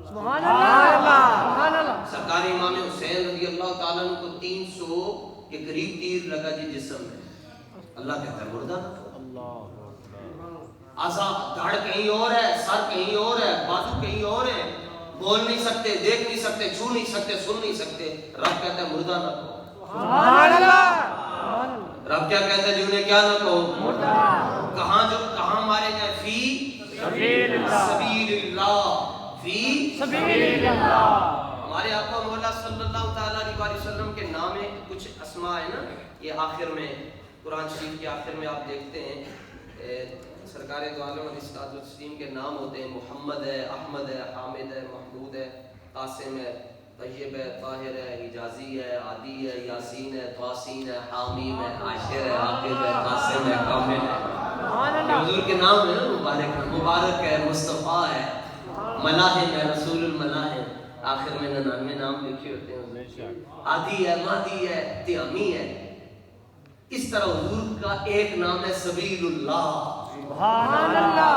S3: سبحان اللہ.
S1: سرکار امام حسین رضی اللہ تعالیٰ عنہ کو 300 کے قریب تیر لگا جی جسم میں. اللہ کہتا ہے مردہ نہ کہو. آسا دھڑ کہیں اور ہے، سر کہیں اور ہے، بازو کہیں اور ہے. بول نہیں سکتے، دیکھ نہیں سکتے، چھو نہیں سکتے، سن نہیں سکتے. رب کہتا ہے مردہ نہ کہو.
S3: سبحان اللہ.
S1: رب کیا کہتا ہے جی انہیں کیا نہ کہو؟ کہاں مارے جائیں؟ فی
S3: سبیل اللہ،
S1: سبیل اللہ، فی
S3: سبیل اللہ.
S1: ہمارے آقا مولا صلی اللہ تعالیٰ علیہ وسلم کے نام میں کچھ اسماء ہے نا، یہ آخر میں قرآن شریف کے آخر میں آپ دیکھتے ہیں سرکار دو عالم علیہ الصلوۃ والتسلیم کے نام ہوتے ہیں. محمد ہے، احمد ہے، حامد ہے، محمود ہے، قاسم ہے، طیب ہے، طاہر ہے، حجازی ہے، عادی ہے، یاسین ہے، تواسین ہے، حامیم ہے، عاشر ہے، عاقب ہے، قاسم ہے، کامل ہے. یہ حضور کے نام ہے نا، مبارک ہے، مصطفیٰ ہے، ملاحم ہے، رسول الملاحم. آخر میں 99 نام لکھے ہوتے ہیں حضور. عادی ہے، مہدی ہے، تیامی ہے. اس طرح حضور کا ایک نام ہے سبیل اللہ.
S3: سبحان اللہ.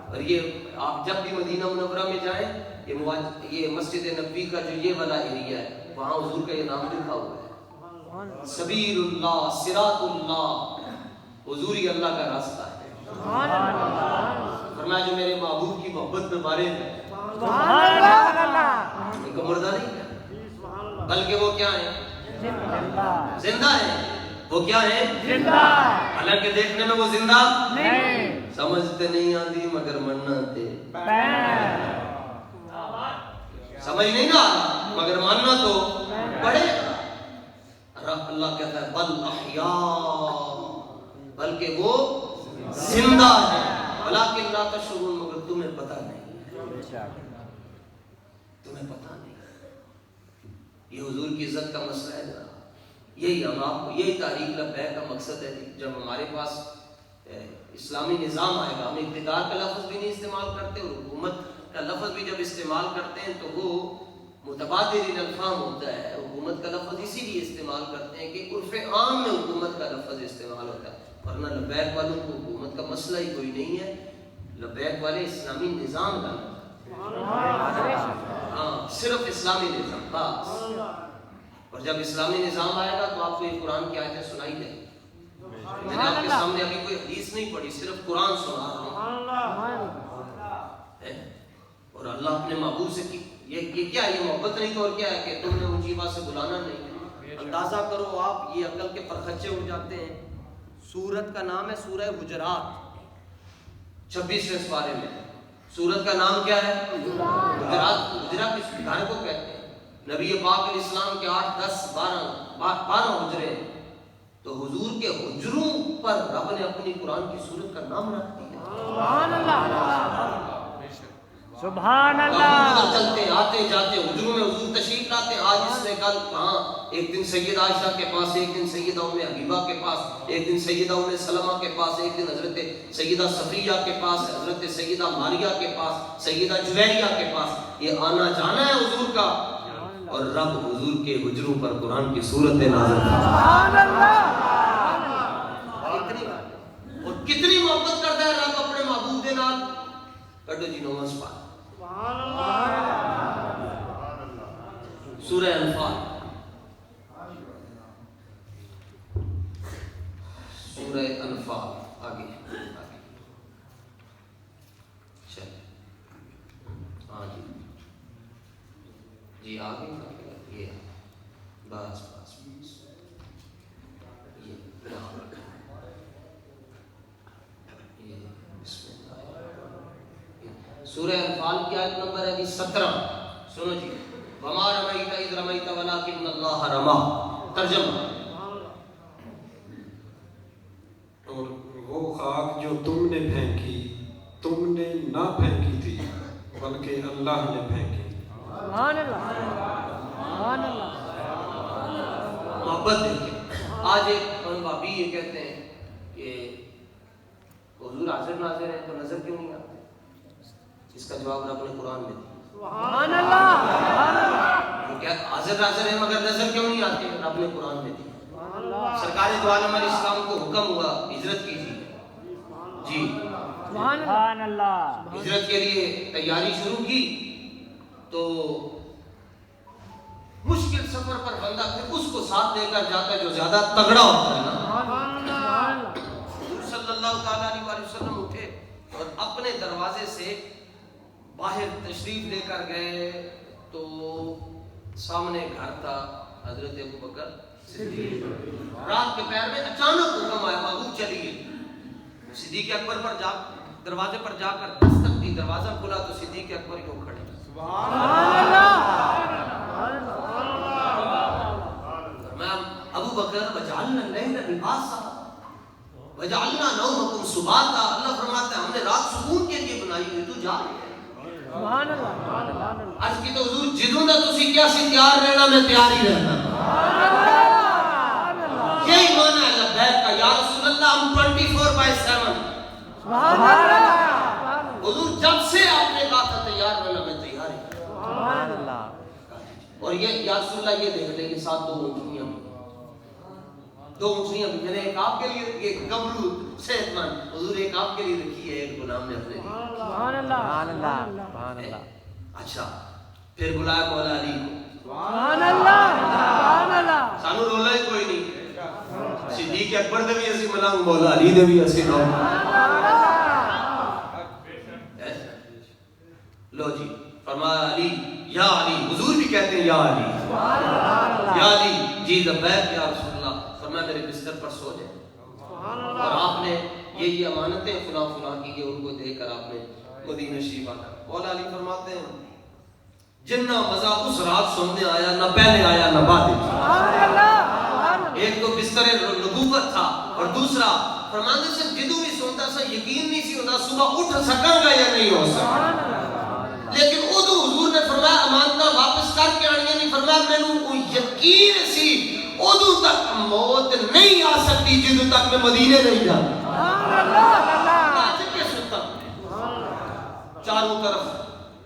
S1: اور یہ آپ جب بھی مدینہ منورہ میں جائیں، یہ مسجد نبوی کا جو یہ والا ایریا ہے، وہاں حضور کا یہ نام لکھا ہوا ہے. سبیل اللہ، صراط اللہ. حضور ہی اللہ کا راستہ ہے. فرمایا جو میرے محبوب کی محبت میں مارے ہیں
S3: سبحان اللہ
S1: ان کو مردہ نہیں ہے بلکہ وہ کیا ہیں زندہ ہیں وہ کیا ہیں
S3: زندہ
S1: حالانکہ دیکھنے میں وہ زندہ
S3: نہیں
S1: سمجھتے نہیں آتی مگر مننا تے سمجھ نہیں نہ مگر ماننا تو پڑے اللہ کہتا ہے بل احیاء بلکہ وہ زندہ ہے ولکن لا تشعرون مگر تمہیں پتہ نہیں تمہیں پتہ نہیں یہ حضور کی عزت کا مسئلہ ہے ذرا یہی ہم آپ کو یہی تحریک لبیک کا مقصد ہے جب ہمارے پاس اسلامی نظام آئے گا ہم اقتدار کا لفظ بھی نہیں استعمال کرتے اور حکومت کا لفظ بھی جب استعمال کرتے ہیں تو وہ متبادل الفاظ ہوتا ہے حکومت کا لفظ اسی لیے استعمال کرتے ہیں کہ عرف عام میں حکومت کا لفظ استعمال ہوتا ہے ورنہ لبیک والوں کو حکومت کا مسئلہ ہی کوئی نہیں ہے لبیک والے اسلامی نظام کا ہاں صرف اسلامی نظام بس اور جب اسلامی نظام آئے گا تو آپ کو یہ قرآن کی آیتیں سنائی دیں میں نے آپ کے سامنے ابھی کوئی حدیث نہیں پڑھی صرف قرآن سنا رہا ہوں اور اللہ اپنے محبوب سے یہ کیا ہے یہ محبت نہیں تو اور کیا ہے کہ تم نے اونچی بات سے بلانا نہیں اندازہ کرو آپ یہ عقل کے پرخچے اٹھ جاتے ہیں سورت کا نام ہے سورہ حجرات 26ویں سپارے میں سورت کا نام کیا ہے حجرات حجرات کس گھر کو کہتے ہیں نبی پاک علیہ السلام کے 8 10 12 حجرے تو حضور کے حجروں پر رب نے اپنی قرآن کی سورت کا نام رکھ دیا
S3: سبحان اللہ سبحان اللہ
S1: چلتے آتے جاتے حجروں میں حضور تشریف لاتے آج اس نے کل کہاں ایک دن سیدہ عائشہ کے پاس ایک دن سیدہ ام حبیبہ کے پاس ایک دن سیدہ ام سلمہ کے پاس ایک دن حضرت سیدہ صفیہ کے پاس حضرت سیدہ ماریہ کے پاس سیدہ جویریہ کے پاس یہ آنا جانا ہے حضور کا اور رب حضور کے حجروں پر قرآن کی صورت نازل
S3: سبحان اللہ
S1: اور کتنی محبت کرتا ہے رب اپنے محبوب کے نال کٹو جی نماز پڑھ سورہ انفال سورہ انفال آگے چل ہاں جی آگے یہ بس سورہ انفال کی آیت نمبر ہے 17 سنو جی وما رمیت اذ رمیت ولکن اللہ رما ترجمہ
S2: اور وہ خاک جو تم نے پھینکی تم نے نہ پھینکی تھی بلکہ اللہ نے پھینکی
S3: سبحان اللہ سبحان اللہ
S1: محبت دیکھیں آج ایک بھابی یہ کہتے ہیں کہ حضور حاضر ناظر ہے تو نظر کیوں نہیں آتے اس کا جواب رب نے قرآن میں دیا
S3: سبحان اللہ
S1: کیا حاضر ناظر ہے مگر نظر کیوں نہیں آتے رب نے قرآن میں دیا سرکار دو عالم علیہ السلام کو حکم ہوا ہجرت کیجیے جی
S3: سبحان اللہ
S1: ہجرت کے لیے تیاری شروع کی تو مشکل سفر پر بندہ پھر اس کو ساتھ دے کر جاتا ہے جو زیادہ تگڑا ہوتا ہے نا حضور صلی اللہ تعالیٰ علیہ وسلم اٹھے اور اپنے دروازے سے باہر تشریف لے کر گئے تو سامنے گھر تھا حضرت ابوبکر صدیق رات کے پہر میں اچانک حکم آیا محبوب چلیے صدیق اکبر پر جا دروازے پر جا کر دستک دی دروازہ کھلا تو صدیق اکبر یوں کھڑے
S3: سبحان اللہ
S1: میں ابو بکر وجعلنا اللیل لباسا وجعلنا نومکم سباتا اللہ فرماتا ہے ہم نے رات سکون کے لیے بنائی ہوئی تو جا
S3: سبحان اللہ
S1: آج کی تو حضور جدوں دا تسی کیا سی تیار رہنا میں تیار ہی رہنا یہی معنی ہے لبیک کا یا رسول اللہ ہم 24/7
S3: سبحان اللہ
S1: حضور جب سے آپ نے کہا تھا تیار رہنا میں تیار ہی
S3: سبحان اللہ
S1: اور یہ یا رسول اللہ یہ دیکھ لیں کہ ساتھ دو اونٹنیاں بھی میں نے ایک آپ کے لیے ایک گبرو صحت مند حضور ایک آپ کے لیے رکھی ہے ایک غلام نے اپنے لیے
S3: سبحان اللہ سبحان اللہ
S1: اچھا پھر بلایا مولا علی کو
S3: سبحان اللہ سبحان اللہ
S1: سانو رولا ہی کوئی نہیں صدیق اکبر دے بھی اسی ملانگ مولا علی دے بھی اسی نام یا علی یا علی جی لبیک یا رسول اللہ. فرمایا میرے بستر پر سو جائیں. اور آپ نے یہ امانتیں فلاں فلاں کی ان کو دے کر آپ نے مدینہ شریف آنا. مولا علی فرماتے ہیں جنہ مزہ اس رات سونے آیا نہ پہلے آیا نہ بعد میں. ایک تو بستر نبوت تھا اور دوسرا فرماتے سے جدو بھی سوتا سا یقین نہیں سی ہوتا صبح اٹھ سکاں گا یا نہیں ہو سکا. لیکن ادو حضور نے فرمایا امانتہ واپس کر کے آنی نہیں. فرمایا میں نے یقین سی ادو تک موت نہیں آ سکتی جدو تک میں مدینے نہیں جاتا. چاروں طرف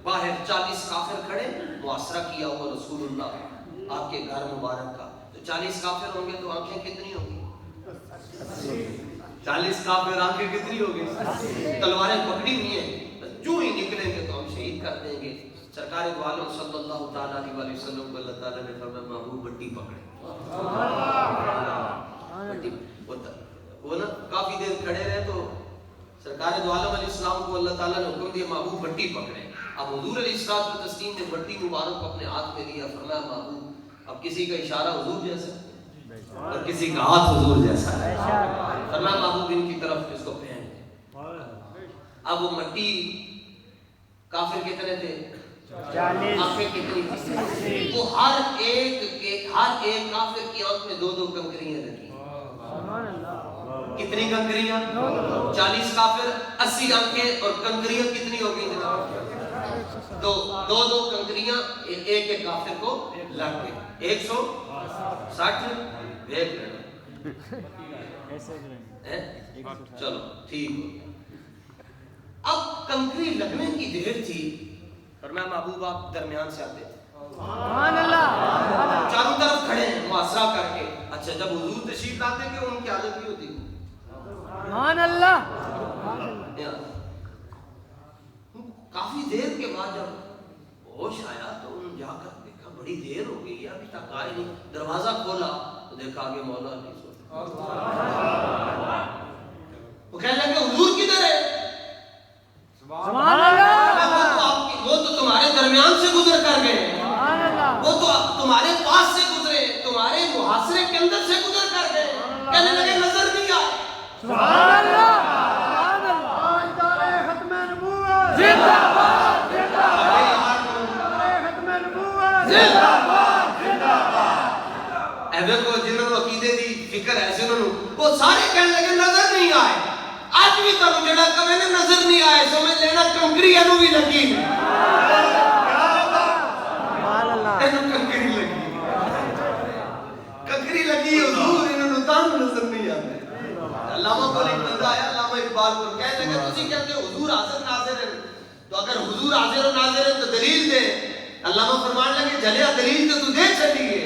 S1: باہر 40 کافر کھڑے محاصرہ کیا ہوا رسول اللہ آپ کے گھر مبارک کا. تو 40 کافر ہوں گے تو آنکھیں کتنی ہوں گی؟ 40 کافر آنکھیں کتنی ہوگی؟ تلواریں پکڑی ہوئی ہیں. جو ہی نکلیں گے تو ہم شہید کر دیں گے. سرکار دو عالم صلی اللہ تعالیٰ علیہ وسلم کو اللہ تعالیٰ نے فرمایا محبوب بٹی پکڑے. وہ نا کافی دیر کھڑے رہے تو سرکار دو عالم علیہ السلام کو اللہ تعالیٰ نے حکم دیا محبوب بٹی پکڑے. اب حضور علیہ الصلوۃ والتسلیم نے بٹی مبارک کو اپنے ہاتھ میں لیا. فرمایا محبوب اب کسی کا اشارہ حضور جیسا اور کسی کا ہاتھ حضور جیسا ہے. فرمایا محبوب ان کی طرف اس کو پھینک دے. اب وہ مٹی کافر کتنے تھے؟ 40. آنکھیں کتنی تھی؟ وہ ہر ایک کافر کی آنکھ میں 2 کنکریاں لگی. کتنی کنکریاں؟ 40 کافر 80 آنکھیں اور کنکریاں کتنی ہوگی جناب؟ 2 کنکریاں ایک کافر کو لگ گئی. 160 ایک چلو ٹھیک ہو. اب کنکری لگنے کی دیر تھی. فرمایا محبوب آپ درمیان سے آتے تھے. چاروں طرف کھڑے ہیں محاصرہ کر کے. اچھا جب حضور تشریف لاتے کہ ان کی حالت بھی ہوتی کافی دیر کے بعد جب ہوش آیا تو انہوں جا کر دیکھا بڑی دیر ہو گئی ابھی تک آئے نہیں. دروازہ کھولا تو دیکھا آگے مولا علی وہ کہنے لگے حضور کدھر ہے؟ وہ تو تمہارے درمیان سے گزر کر گئے. وہ تو تمہارے پاس سے گزرے تمہارے محاصرے کے اندر سے گزر کر گئے. کہنے لگے نظر نہیں آئے. سبحان اللہ ختم نبوت زندہ باد زندہ باد ختم نبوت زندہ باد زندہ باد. اے دیکھو جنہوں نے عقیدے دی فکر ہے جنہوں وہ سارے کہنے لگے نظر نہیں آئے. آج بھی تو جڑا کبھی نے نظر نہیں آئے سمجھ لینا کنکری انو بھی لگی. کنکری لگی حضور انہوں نے تانوں نظر نہیں آتے. علامہ کو ایک بندہ آیا علامہ اقبال کو کہتے کہ تسی کہتے حضور حاضر ناظر ہے تو اگر حضور حاضر و ناظر ہے تو دلیل دے. علامہ فرمان لگے جلیا دلیل تو دے چھڑی ہے.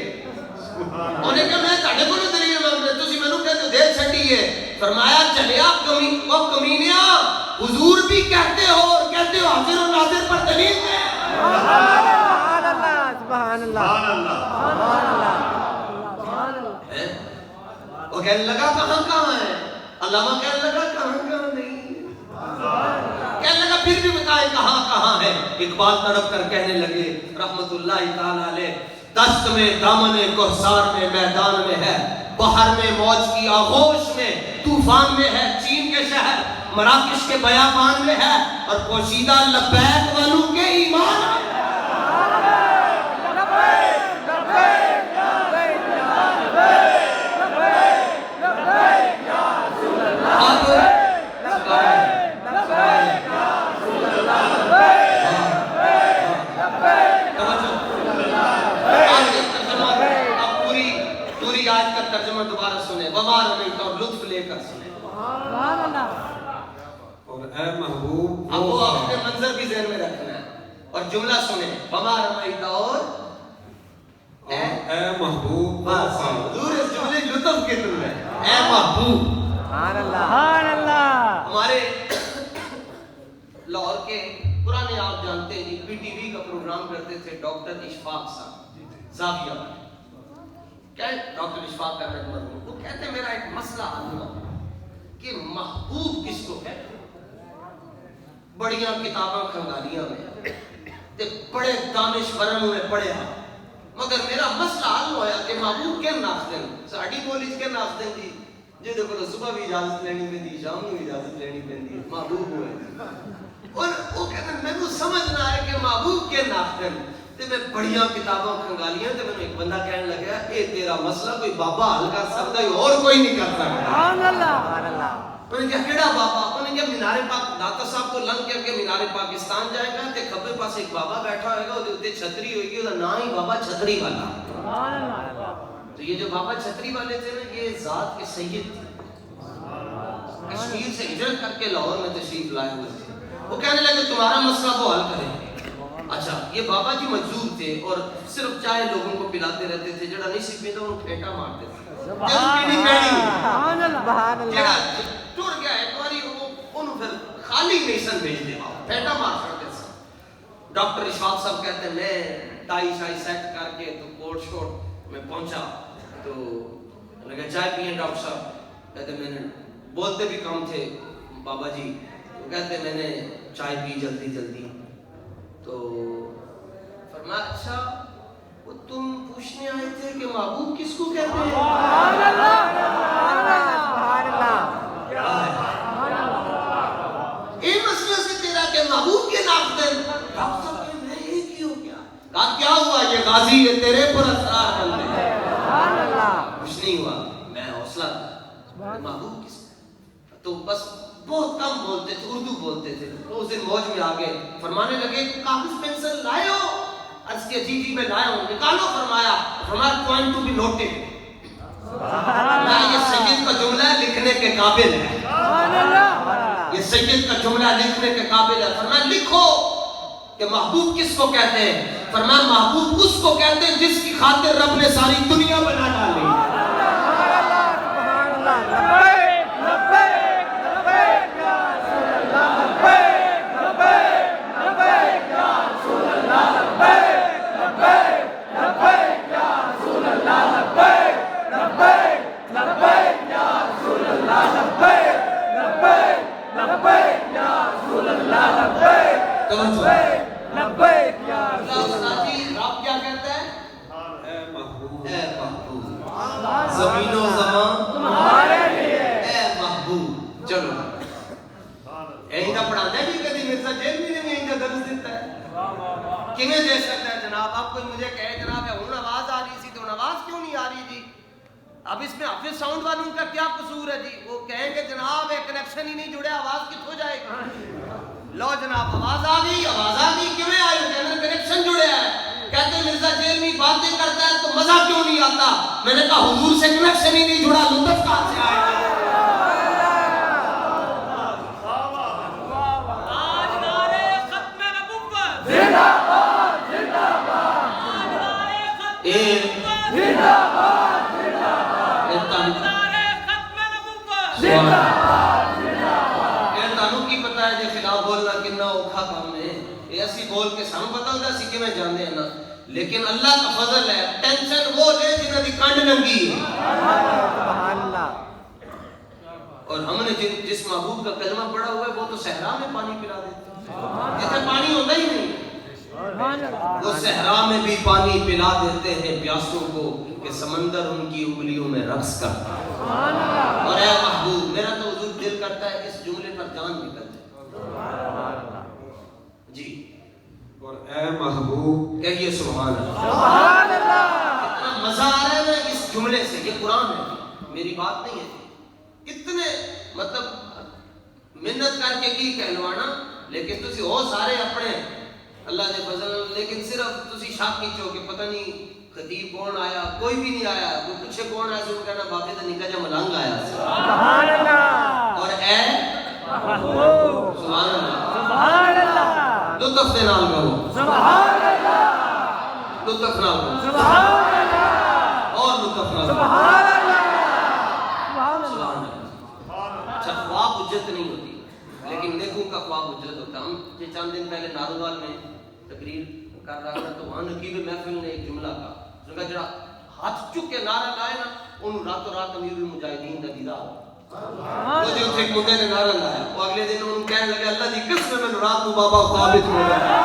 S1: انہیں کہا میں تاڑے کو دلیل مانگ رہے تسی میں نو کہتے دے چھڑی ہے. فرمایا چلیا کمینیا حضور بھی کہتے ہو اور کہتے ہو حاضر و ناظر پر دلیل دے.
S3: سبحان اللہ سبحان اللہ.
S1: وہ کہنے لگا کہاں ہے؟ علامہ کہنے لگا کہاں نہیں. کہنے لگا پھر بھی بتائے کہاں ہے. اقبال تڑپ کر کہنے لگے رحمت اللہ تعالیٰ علیہ دست میں دامن کوہسار میں میدان میں ہے بحر میں موج کی آغوش میں طوفان میں ہے چین کے شہر مراکش کے بیابان میں ہے اور پوشیدہ لبیک والوں کے ایمان میں. ترجمہ دوبارہ سنیں وما رمیت اور لطف لے کر سنیں.
S2: اور اے محبوب
S1: اب وہ اپنے منظر بھی ذہن میں رکھنا ہے اور جملہ سنیں وما رمیت اور اے محبوب. بس حضور اس جملے لطف کے دل ہے اے محبوب.
S3: سبحان اللہ سبحان اللہ.
S1: ہمارے لاہور کے پرانے آپ جانتے ہیں جی پی ٹی وی کا پروگرام کرتے تھے ڈاکٹر اشفاق صاحب زاویہ میں. کیا ڈاکٹر اشفاق کا مرحوم وہ کہتے ہیں میرا ایک مسئلہ حل ہوا کہ محبوب کس کو کہتے ہیں. بڑیاں کتاباں کھنگالیاں میں تے بڑے دانشوروں نے پڑھیا مگر میرا مسئلہ حل ہویا کہ محبوب کے ناخدن ساڑی بولی کے ناخدن دی جیدے کو صبح بھی اجازت لینی پہ دی شام بھی اجازت لینی پہ دی محبوب ہوئے اور وہ کہتے ہیں میں کو سمجھنا ہے کہ محبوب کے ناخدن تے میں بڑیاں کتابوں کھنگالیاں تے میں ایک بندہ کہنے لگا اے تیرا مسئلہ کوئی بابا حل کر سکتا ہے اور کوئی نہیں کر سکتا.
S3: سبحان اللہ.
S1: انہوں نے کہا کیڑا بابا؟ انہوں نے کہا مینار پاک داتا صاحب تو لنگ کے مینار پاکستان جائے گا تے کھبے پاس ایک بابا بیٹھا ہوئے گا ادھے چھتری ہوئے گی ادھا نام ہی بابا چھتری والا.
S3: سبحان اللہ.
S1: تو یہ جو بابا چھتری والے تھے نا یہ ذات کے سید تھے, کشمیر سے ہجرت کر کے لاہور میں تشریف لائے ہوئے تھے. وہ کہنے لگے تمہارا مسئلہ وہ حل کریں. اچھا یہ بابا جی مجذوب تھے اور صرف چائے لوگوں کو پلاتے رہتے تھے, جڑا نہیں سی پیتا انہوں پھینٹا مارتے تھے.
S3: سبحان اللہ.
S1: جڑا ٹر گیا ایک باری انہوں پھر خالی نہیں سن بھیج دے پھینٹا مار کرتے تھے. ڈاکٹر اشفاق صاحب کہتے ہیں میں ٹائی شائی سیٹ کر کے تو کوٹ شوٹ میں پہنچا تو لگا چائے پیئے ڈاکٹر صاحب. کہتے میں نے بولتے بھی کم تھے بابا جی, تو کہتے میں نے چائے پی جلدی جلدی. تو فرمایا اچھا وہ تم پوچھنے آئے تھے کہ محبوب کس کو کہتے ہیں؟
S3: سبحان اللہ. سبحان اللہ.
S1: اے مسئلہ سے تیرا کہ محبوب کے ناخدن. ڈاکٹر صاحب کہ میں ایک ہی ہو گیا. کہا کیا ہوا یہ غازی یہ تیرے پر اسرار بندے ہیں.
S3: سبحان اللہ.
S1: کچھ نہیں ہوا, میں حوصلہ محبوب کس تو بس بہت کم بولتے تھے, اردو بولتے تھے. تو اس دن موج میں آگے فرمانے لگے کاغذ پینسل لائے ہو؟ عرض کیا جی میں لایا ہوں. نکالو. فرمایا پوائنٹ ٹو بی نوٹڈ. میں یہ سید کا جملہ لکھنے کے قابل ہے. یہ سید کا جملہ لکھنے کے قابل ہے. فرمایا لکھو کہ محبوب کس کو کہتے ہیں. فرمایا محبوب اس کو کہتے ہیں جس کی خاطر رب نے ساری دنیا بنا ڈالی. زمین و زمان تمہارے لیے اے محبوب. چلو یہی تو پڑھا دے بھی کدی مرزا جیل بھی نہیں یہی تو درس دیتا ہے. کیویں دے سکتا ہے جناب؟ آپ کوئی مجھے کہے جناب ہوں آواز آ رہی سی تو آواز کیوں نہیں آ رہی جی؟ اب اس میں حافظ ساؤنڈ والوں کا کیا قصور ہے جی؟ وہ کہیں کہ جناب ایک کنیکشن ہی نہیں جڑے آواز کتوں جائے گی؟ لو جناب آواز آ گئی. آواز آ گئی کیویں آئی؟ کہنے کنیکشن جڑے ہے. کہتے مرزا جیل میں باتیں کرتا ہے تو مزہ کیوں نہیں آتا؟ میں نے کہا حضور سے کنیکشن ہی نہیں جڑا, لطف کہاں سے آئے گا؟
S5: آج نعرے ختم نبوت
S4: زندہ باد زندہ باد.
S5: آج نعرے ختم
S4: زندہ باد زندہ باد.
S5: نعرے ختم نبوت
S4: زندہ باد زندہ باد.
S1: اے تانوں کی پتہ ہے جے خلاف بولنا کتنا اوکھا کام ہے. یہ اسی بول کے سانوں پتہ ہوتا اسی کیویں جاندے ہیں نا, لیکن اللہ کا فضل ہے. ٹینشن وہ لے جنہاں دی کنڈ ننگی ہے.
S3: سبحان اللہ.
S1: اور ہم نے جس محبوب کا کلمہ پڑھا ہوا ہے وہ تو صحرا میں پانی پلا دیتے ہیں جیسے پانی ہوتا ہی نہیں. وہ صحرا میں بھی پانی پلا دیتے ہیں پیاسوں کو کہ سمندر ان کی انگلیوں میں رقص کرتا ہے. اور اے محبوب میرا تو حضور دل کرتا ہے اس جملے پر جان نکل جائے جی.
S2: اور اے محبوب
S1: کہیے سبحان اللہ.
S3: سبحان اللہ.
S1: اتنا مزہ آ رہا ہے نا اس جملے سے. یہ قرآن ہے, میری بات نہیں ہے. اتنے مطلب محنت کر کے کی کہلوانا, لیکن تسی ہو سارے اپنے اللہ دے فضل, لیکن صرف تسی شاک کیچو کہ پتہ نہیں خطیب کون آیا. کوئی بھی نہیں آیا. کوئی پوچھے کون آیا سن کہنا بابے دا نکا جا ملنگ آیا.
S3: سبحان اللہ.
S1: اور اے محبوب سبحان اللہ.
S3: سبحان اللہ.
S1: لطف دے نال کہو
S3: سبحان اللہ.
S1: لطف نال کہو
S3: سبحان اللہ.
S1: اور لطف نال کہو
S3: سبحان اللہ.
S1: سبحان اللہ. اچھا خواب حجت نہیں ہوتی لیکن نیکوں کا خواب حجت ہوتا ہے. ہم یہ چند دن پہلے ناروال میں تقریر کر رہا تھا تو وہاں نقیب محفل نے ایک جملہ کہا. اس نے کہا جڑا ہاتھ چک کے نعرہ لائے نا انہوں راتوں رات امیر المجاہدین دا دیدار. وہ جو تھے منڈے نے نعرہ لایا وہ اگلے دن انہوں کہنے لگے اللہ دی قسم میں رات کو بابا ثابت ہو رہا ہے.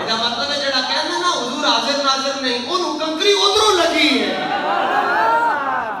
S1: ਇਹਦਾ ਮਤਲਬ ਹੈ ਜਿਹੜਾ ਕਹਿੰਦਾ ਨਾ ਹੁਜ਼ੂਰ ਹਾਜ਼ਰ ਨਾਜ਼ਰ ਨਹੀਂ, ਉਹਨੂੰ ਕੰਕਰੀ ਉਧਰੋਂ ਲੱਗੀ ਹੈ।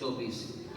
S1: 24।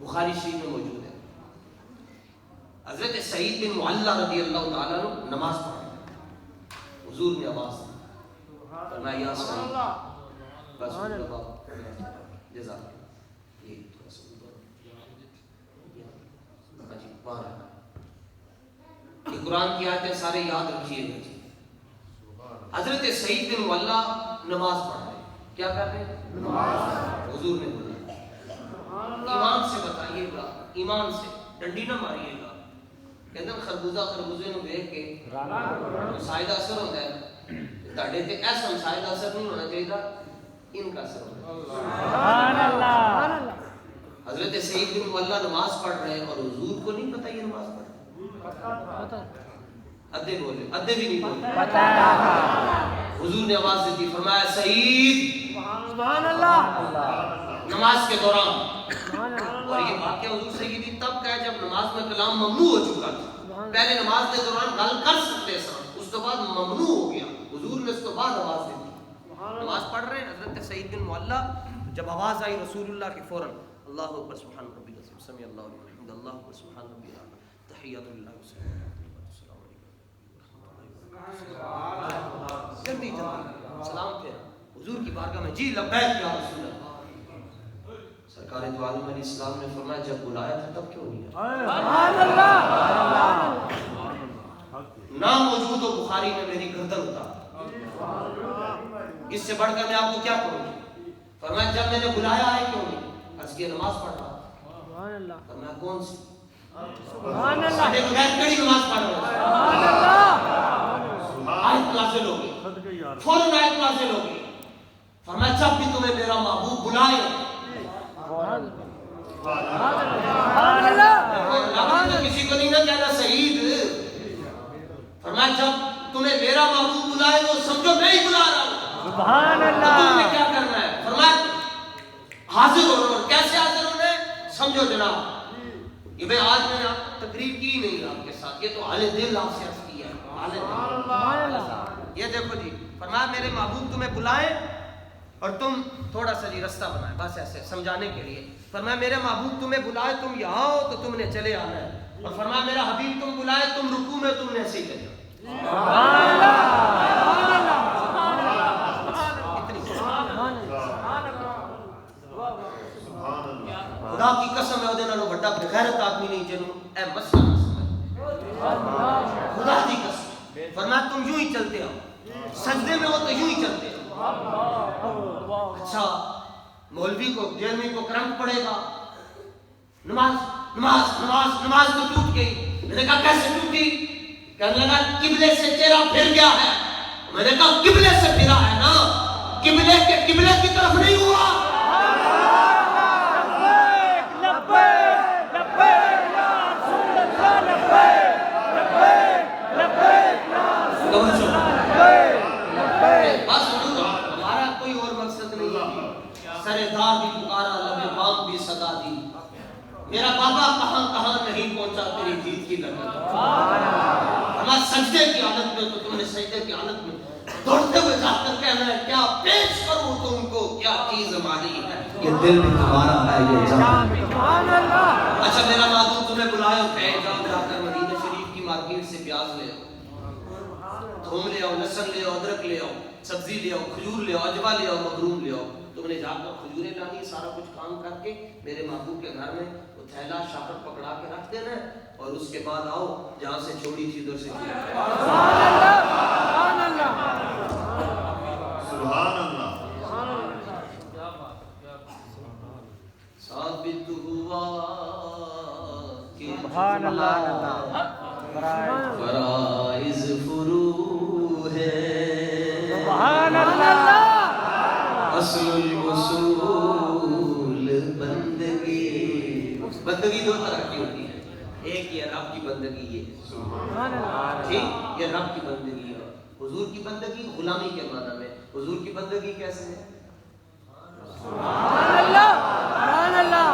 S1: بخاری شریف میں موجود ہے. حضرت سعید بن معلّہ رضی اللہ تعالیٰ عنہ نماز پڑھ رہے ہیں. حضور نے آواز دی فرمایا یا سعید بس جزاک یہ تھوڑا سا جی باہر یہ قرآن کی آیتیں سارے یاد رکھیے گا جی. حضرت سعید بن معلّہ نماز پڑھ رہے ہیں. کیا کر رہے ہیں؟ نماز. حضور نے بولا ایمان سے بتائیے گا, ایمان سے, ڈنڈی نہ ماریے گا. کہتے ہیں خربوزے نو دیکھ کے مسائدہ اثر ہوتا ہے, تاڑے تے ایسا مسائدہ اثر نہیں ہونا چاہیے, ان کا اثر ہونا چاہیے.
S3: سبحان اللہ.
S1: حضرت سعید بن معلّہ نماز پڑھ رہے ہیں اور حضور کو نہیں پتہ یہ نماز پڑھ رہے ہیں. ادھے بولے, ادھے بھی نہیں بولے. حضور نے آواز دی فرمایا سعید
S3: سبحان اللہ.
S1: نماز کے دوران, اور یہ واقعہ حضور سیدی تب کا ہے جب نماز میں کلام ممنوع ہو چکا تھا. پہلے نماز کے دوران گل کر سکتے سن, اس کے بعد ممنوع ہو گیا. حضور نے اس کے بعد آواز دی. نماز پڑھ رہے ہیں حضرت سعید بن معلّہ, جب آواز آئی رسول اللہ کی فوراً اللہ اکبر سبحان ربی العظیم سمیع اللہ لمن حمدہ اللہ اکبر سبحان ربی العظیم تحیات للہ والسلام علیکم جلدی سلام پھیرا حضور کی بارگاہ میں, جی لبیک یا رسول اللہ. سرکار دو عالم علیہ السلام نے فرمایا جب بلایا تھا تب کیوں نہیں آیا؟
S3: سبحان اللہ.
S1: نام موجود ہو بخاری میں میری گردن اتار. اس سے بڑھ کر میں آپ کو کیا کروں گی؟ فرمایا جب میں نے بلایا ہے کیوں نہیں؟ عرض کی نماز پڑھ رہا.
S3: سبحان اللہ.
S1: فرمایا کون سی؟
S3: سبحان اللہ.
S1: ساڈے بغیر کڑی نماز پڑھ رہا.
S3: سبحان اللہ.
S1: آیت نازل ہو گئی, فوراً آیت نازل ہو گئی. فرمایا جب بھی تمہیں میرا محبوب بلائے.
S3: سبحان اللہ.
S1: کسی کو نہیں نہ کہنا شہید. فرمایا جب تمہیں میرا محبوب بلائے وہ سمجھو میں ہی بلا رہا ہوں.
S3: سبحان اللہ.
S1: تم نے کیا کرنا ہے؟ فرمایا حاضر ہونا. اور کیسے حاضر ہونا ہے سمجھو جناب. یہ بھئی آج میں نے تقریر کی نہیں آپ کے ساتھ, یہ تو حال دل آپ سے عرض کیا ہے. یہ دیکھو جی, فرمایا میرے محبوب تمہیں بلائیں اور تم تھوڑا سا جی رستہ بنائے, بس ایسے سمجھانے کے لیے. فرمایا میرے محبوب تمہیں بلائے تم یہاں ہو تو تم نے چلے آنا ہے. اور فرمایا میرا حبیب تم بلائے تم رکوع میں تم نے ایسے ہی کرنا. خدا کی قسم ہے اودے نالوں بڑا بغیرت آدمی نہیں جنوں اے مسئلہ نہ سمجھ. خدا کی قسم. فرمایا تم یوں ہی چلتے ہو, سجدے میں ہو تو یوں ہی چلتے ہو. اچھا مولوی کو جیلمی کو کرنٹ پڑے گا, نماز نماز نماز نماز تو ٹوٹ گئی. میں نے کہا کیسے ٹوٹی؟ کہنے لگا قبلے سے چہرہ پھر گیا ہے. میں نے کہا قبلے سے پھرا ہے نا, قبلے کی طرف نہیں ہوا. بس ہمارا کوئی اور مقصد نہیں ہے. سردار بھی پکارا, لبے بام بھی صدا دی. میرا بابا کہاں کہاں نہیں پہنچا تیری جیت کی لگن. ہمارا سجدے کی حالت میں تو تم نے سجدے کی حالت میں دوڑتے ہوئے جا کر کہنا ہے کیا پیش کروں تم کو, کیا چیز ہماری ہے. یہ دل بھی تمہارا ہے, یہ جان. اچھا میرا معبود تمہیں بلائے کہے جاؤ جا کر مدینہ شریف کی مارکیٹ سے پیاز لے آؤ, تھوم لے آؤ, لہسن لے آؤ, ادرک لے آؤ, سبزی لے آؤ, کھجور لے آؤ, اجوا لے آؤ, مغروم لے آؤ. تم نے جا کر کھجوریں لانی, سارا کچھ کام کر کے میرے محبوب کے گھر میں وہ تھیلا شاکر پکڑا کے رکھ دینا ہے. اور اس کے بعد آؤ جہاں سے چھوڑی تھی ادھر سے
S3: سبحان اللہ.
S6: سبحان اللہ.
S1: ثابت ہوا کہ
S3: سبحان اللہ.
S1: فرائض فرو ہے.
S3: سبحان اللہ.
S1: اصل الاصول بندگی. بندگی دو طرح کی ہوتی ہے, ایک یہ رب کی بندگی یہ ہے, ٹھیک, یہ رب کی بندگی ہے. حضور کی بندگی غلامی کے معنی میں. حضور کی بندگی کیسے ہے؟
S3: سبحان اللہ. سبحان اللہ.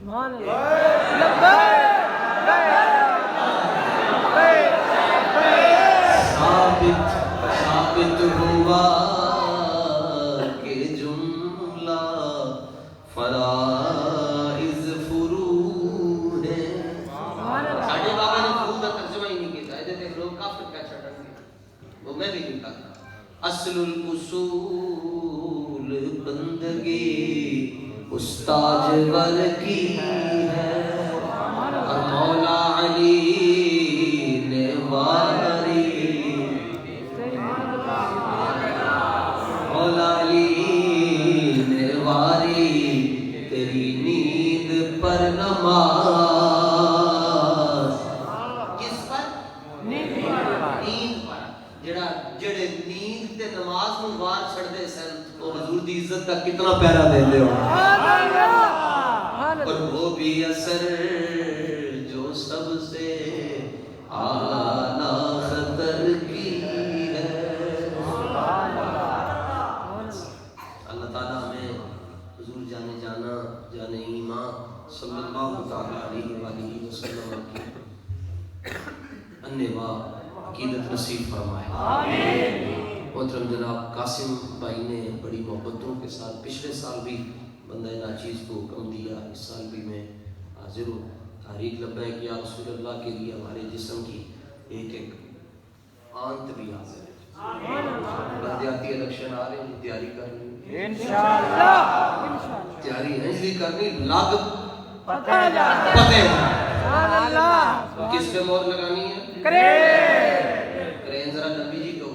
S3: سبحان اللہ.
S1: ثابت ہوا کہ جملہ فرائض میں بھی نہیں کرتا. اصل الاصول بندگی استاج ور کی ہے اور مولا علی نے واری مولا علی نے واری تیری نیند پر نماز. کس پر؟ نیند پر. جڑے نیند تے نماز نو وار چھڑ دے سن وہ حضور دی عزت کا کتنا پیرا دیندے ہو. اور وہ بھی اثر جو سب سے اعلیٰ خطر کی ہے. اللہ تعالیٰ ہمیں حضور جانے جانا جانے ایمان صلی اللہ تعالیٰ علیہ وآلہ وسلم کی انوا عقیدت نصیب فرمائے. محترم جناب قاسم بھائی نے بڑی محبتوں کے ساتھ پچھلے سال بھی بندہ ناچیز کو حکم دیا, اس سال بھی میں حاضر ہوں. تحریک لبیک یا رسول اللہ کے لیے ہمارے جسم کی ایک ایک آنت بھی حاضر ہے. بلدیاتی الیکشن آ رہے ہیں, تیاری کرنی انشاءاللہ. تیاری ہے اس لیے کرنی لاگ پتہ کس پہ مور لگانی ہے؟ کرین ذرا نبی جی کو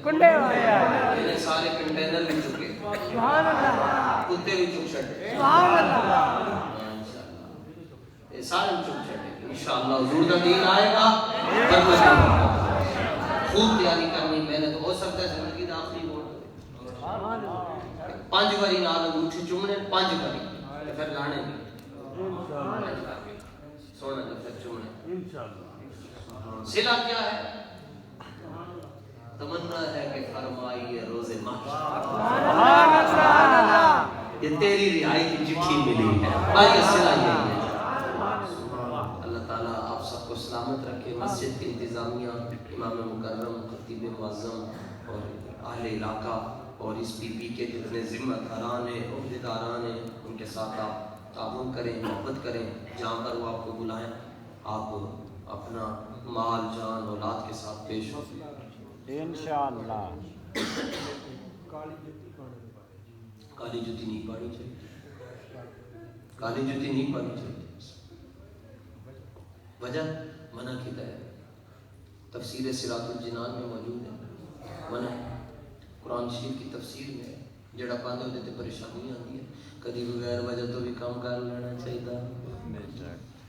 S1: کنڈے والے سارے کنٹینر بھی چکے, کتے بھی چک چھٹے, سارے چک چھٹے. انشاءاللہ حضور کا دین آئے گا. خوب تیاری کرنی, میں نے تو ہو سکتا ہے زندگی کا آخری ووٹ 5 باری نال انگوٹھی چومنے, 5 باری پھر لانے بھی سونا جو پھر چومنے. صلہ کیا ہے؟ تمنا ہے کہ فرمائیے روز محشر یہ تیری رہائی کی چٹھی ملی ہے. آئیے صلہ یہ ہے. اللہ تعالیٰ آپ سب کو سلامت رکھے. مسجد کے انتظامیہ, امام مکرم, خطیب معظم اور اہل علاقہ اور اس پی پی کے جتنے ذمہ داران ہیں, عہدیداران ہیں, ان کے ساتھ آپ تعاون کریں, محبت کریں. جہاں پر وہ آپ کو بلائیں آپ اپنا مال جان اولاد کے ساتھ پیش ہو انشاءاللہ. کالی جوتی نہیں پانی چاہیے, کالی جوتی نہیں پانی چاہیے. وجہ منع کیتا ہے, تفسیر صراط الجنان میں موجود ہے. منع قرآن شریف کی تفسیر میں جڑا پاندے ہوتے تے پریشانی آتی ہے, کبھی بغیر وجہ تو بھی کام کر لینا چاہیے.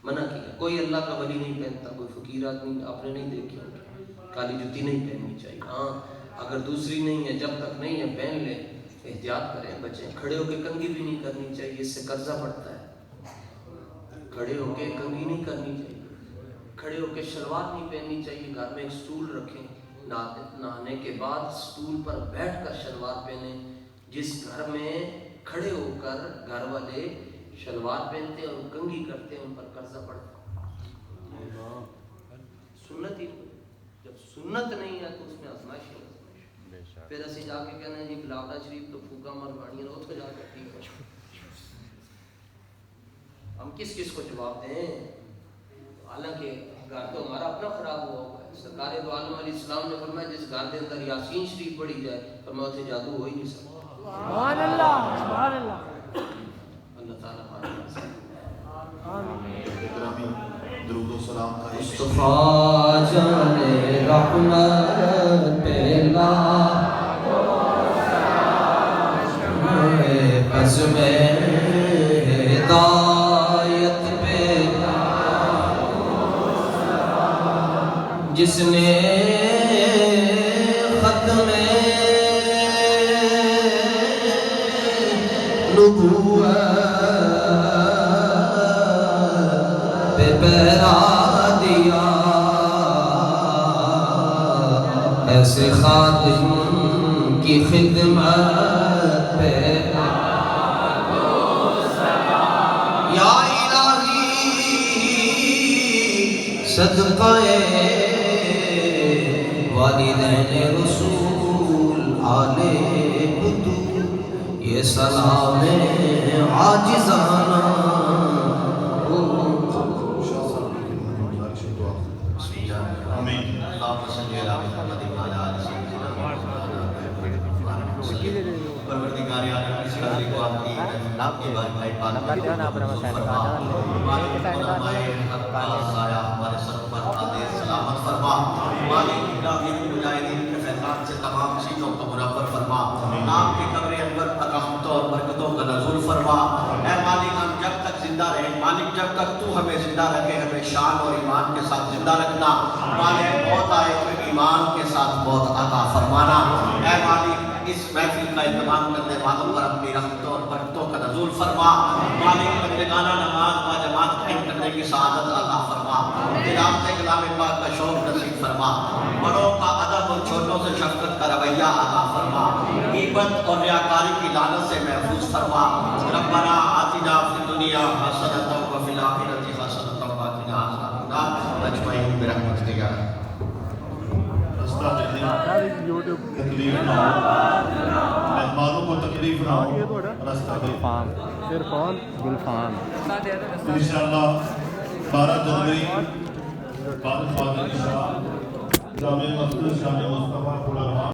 S1: منع کیا. کوئی اللہ کا ولی نہیں پہنتا, کوئی فقیر آدمی آپ نے نہیں دیکھے, کالی جوتی نہیں پہننی چاہیے. ہاں اگر دوسری نہیں ہے, جب تک نہیں ہے پہن لیں, احتیاط کریں, بچیں. کھڑے ہو کے کنگھی بھی نہیں کرنی چاہیے, اس سے قرضہ پڑتا ہے. کھڑے ہو کے کنگھی نہیں کرنی چاہیے, کھڑے ہو کے شلوار نہیں پہننی چاہیے. گھر میں ایک سٹول رکھیں, نہانے کے بعد سٹول پر بیٹھ کر شلوار پہنیں. جس گھر میں کھڑے ہو کر گھر والے شلوار پہنتے ہیں اور کنگھی کرتے ہیں, ان پر قرضہ پڑتا ہے. سنت ہی, جب سنت نہیں ہے تو اس میں آزمائش ہے. پھر اسی جا کے کہنا ہے جی بلاوڑا شریف تو پھوکا مربانی ہے, تو جا کر ٹھیک ہے. ہم کس کس کو جواب دیں؟ حالانکہ گھر تو ہمارا اپنا خراب ہوا ہوا ہے. سرکار دو عالم علیہ السلام نے فرمایا جس گھر کے اندر یاسین شریف پڑھی جائے فرمایا اتنے جادو ہو ہی نہیں سکتا. سبحان اللہ, سبحان اللہ. اللہ تعالیٰ
S6: درود و سلام کا
S1: مصطفیٰ جان رحمت پہلا بزم ہدایت پہلا جس نے ختم نبوت پہ پہرا دیا, ایسے خادم کی خدمت پہ یا الہی صدقہ والدین رسول آل بدو یہ سلام عاجزانہ
S6: صلی علی محمد وعلی آل سیدنا پروردگار عالم اس قدر کو آپ کی نام کی بارکائی پاک فرما مالک علمائے حق کا سایہ ہمارے سر پر قادر سلامت فرما مالک الہی مجاہدین کے فیضان سے تمام چیزوں کو منور فرما آپ کی قبر انور پر رحمتوں اور برکتوں کا نزول فرما اے مالک ہم جب تک زندہ رہیں مالک جب تک تو ہمیں زندہ رکھے ہمیں شان اور ایمان کے ساتھ زندہ رکھنا مالک موت آئے تو ایمان کے ساتھ موت عطا فرمانا اے مالک اس محفل کا اہتمام کرنے والوں پر اپنی رحمتوں اور برکتوں کا نزول فرما مالک بندگانہ نماز با جماعت قائم کرنے کی سعادت عطا فرما تلاوت کلام پاک کا شوق نصیب فرما بڑوں کا ادب اور چھوٹوں سے شفقت کا رویہ عطا فرما غیبت اور ریاکاری کی لعنت سے محفوظ فرما ربنا آتنا فی الدنیا حسنۃ وفی الآخرۃ حسنۃ وقنا عذاب النار اجمعین برحمتک یا
S7: رستہ دے تکلیف نہ ہو مہمانوں کو تکلیف نہ ہو رستہ دے
S3: عرفان گلفان
S7: انشاءاللہ 12 جنوری بعد فاضل شاہ جامع مسجد شاہ مصطفیٰ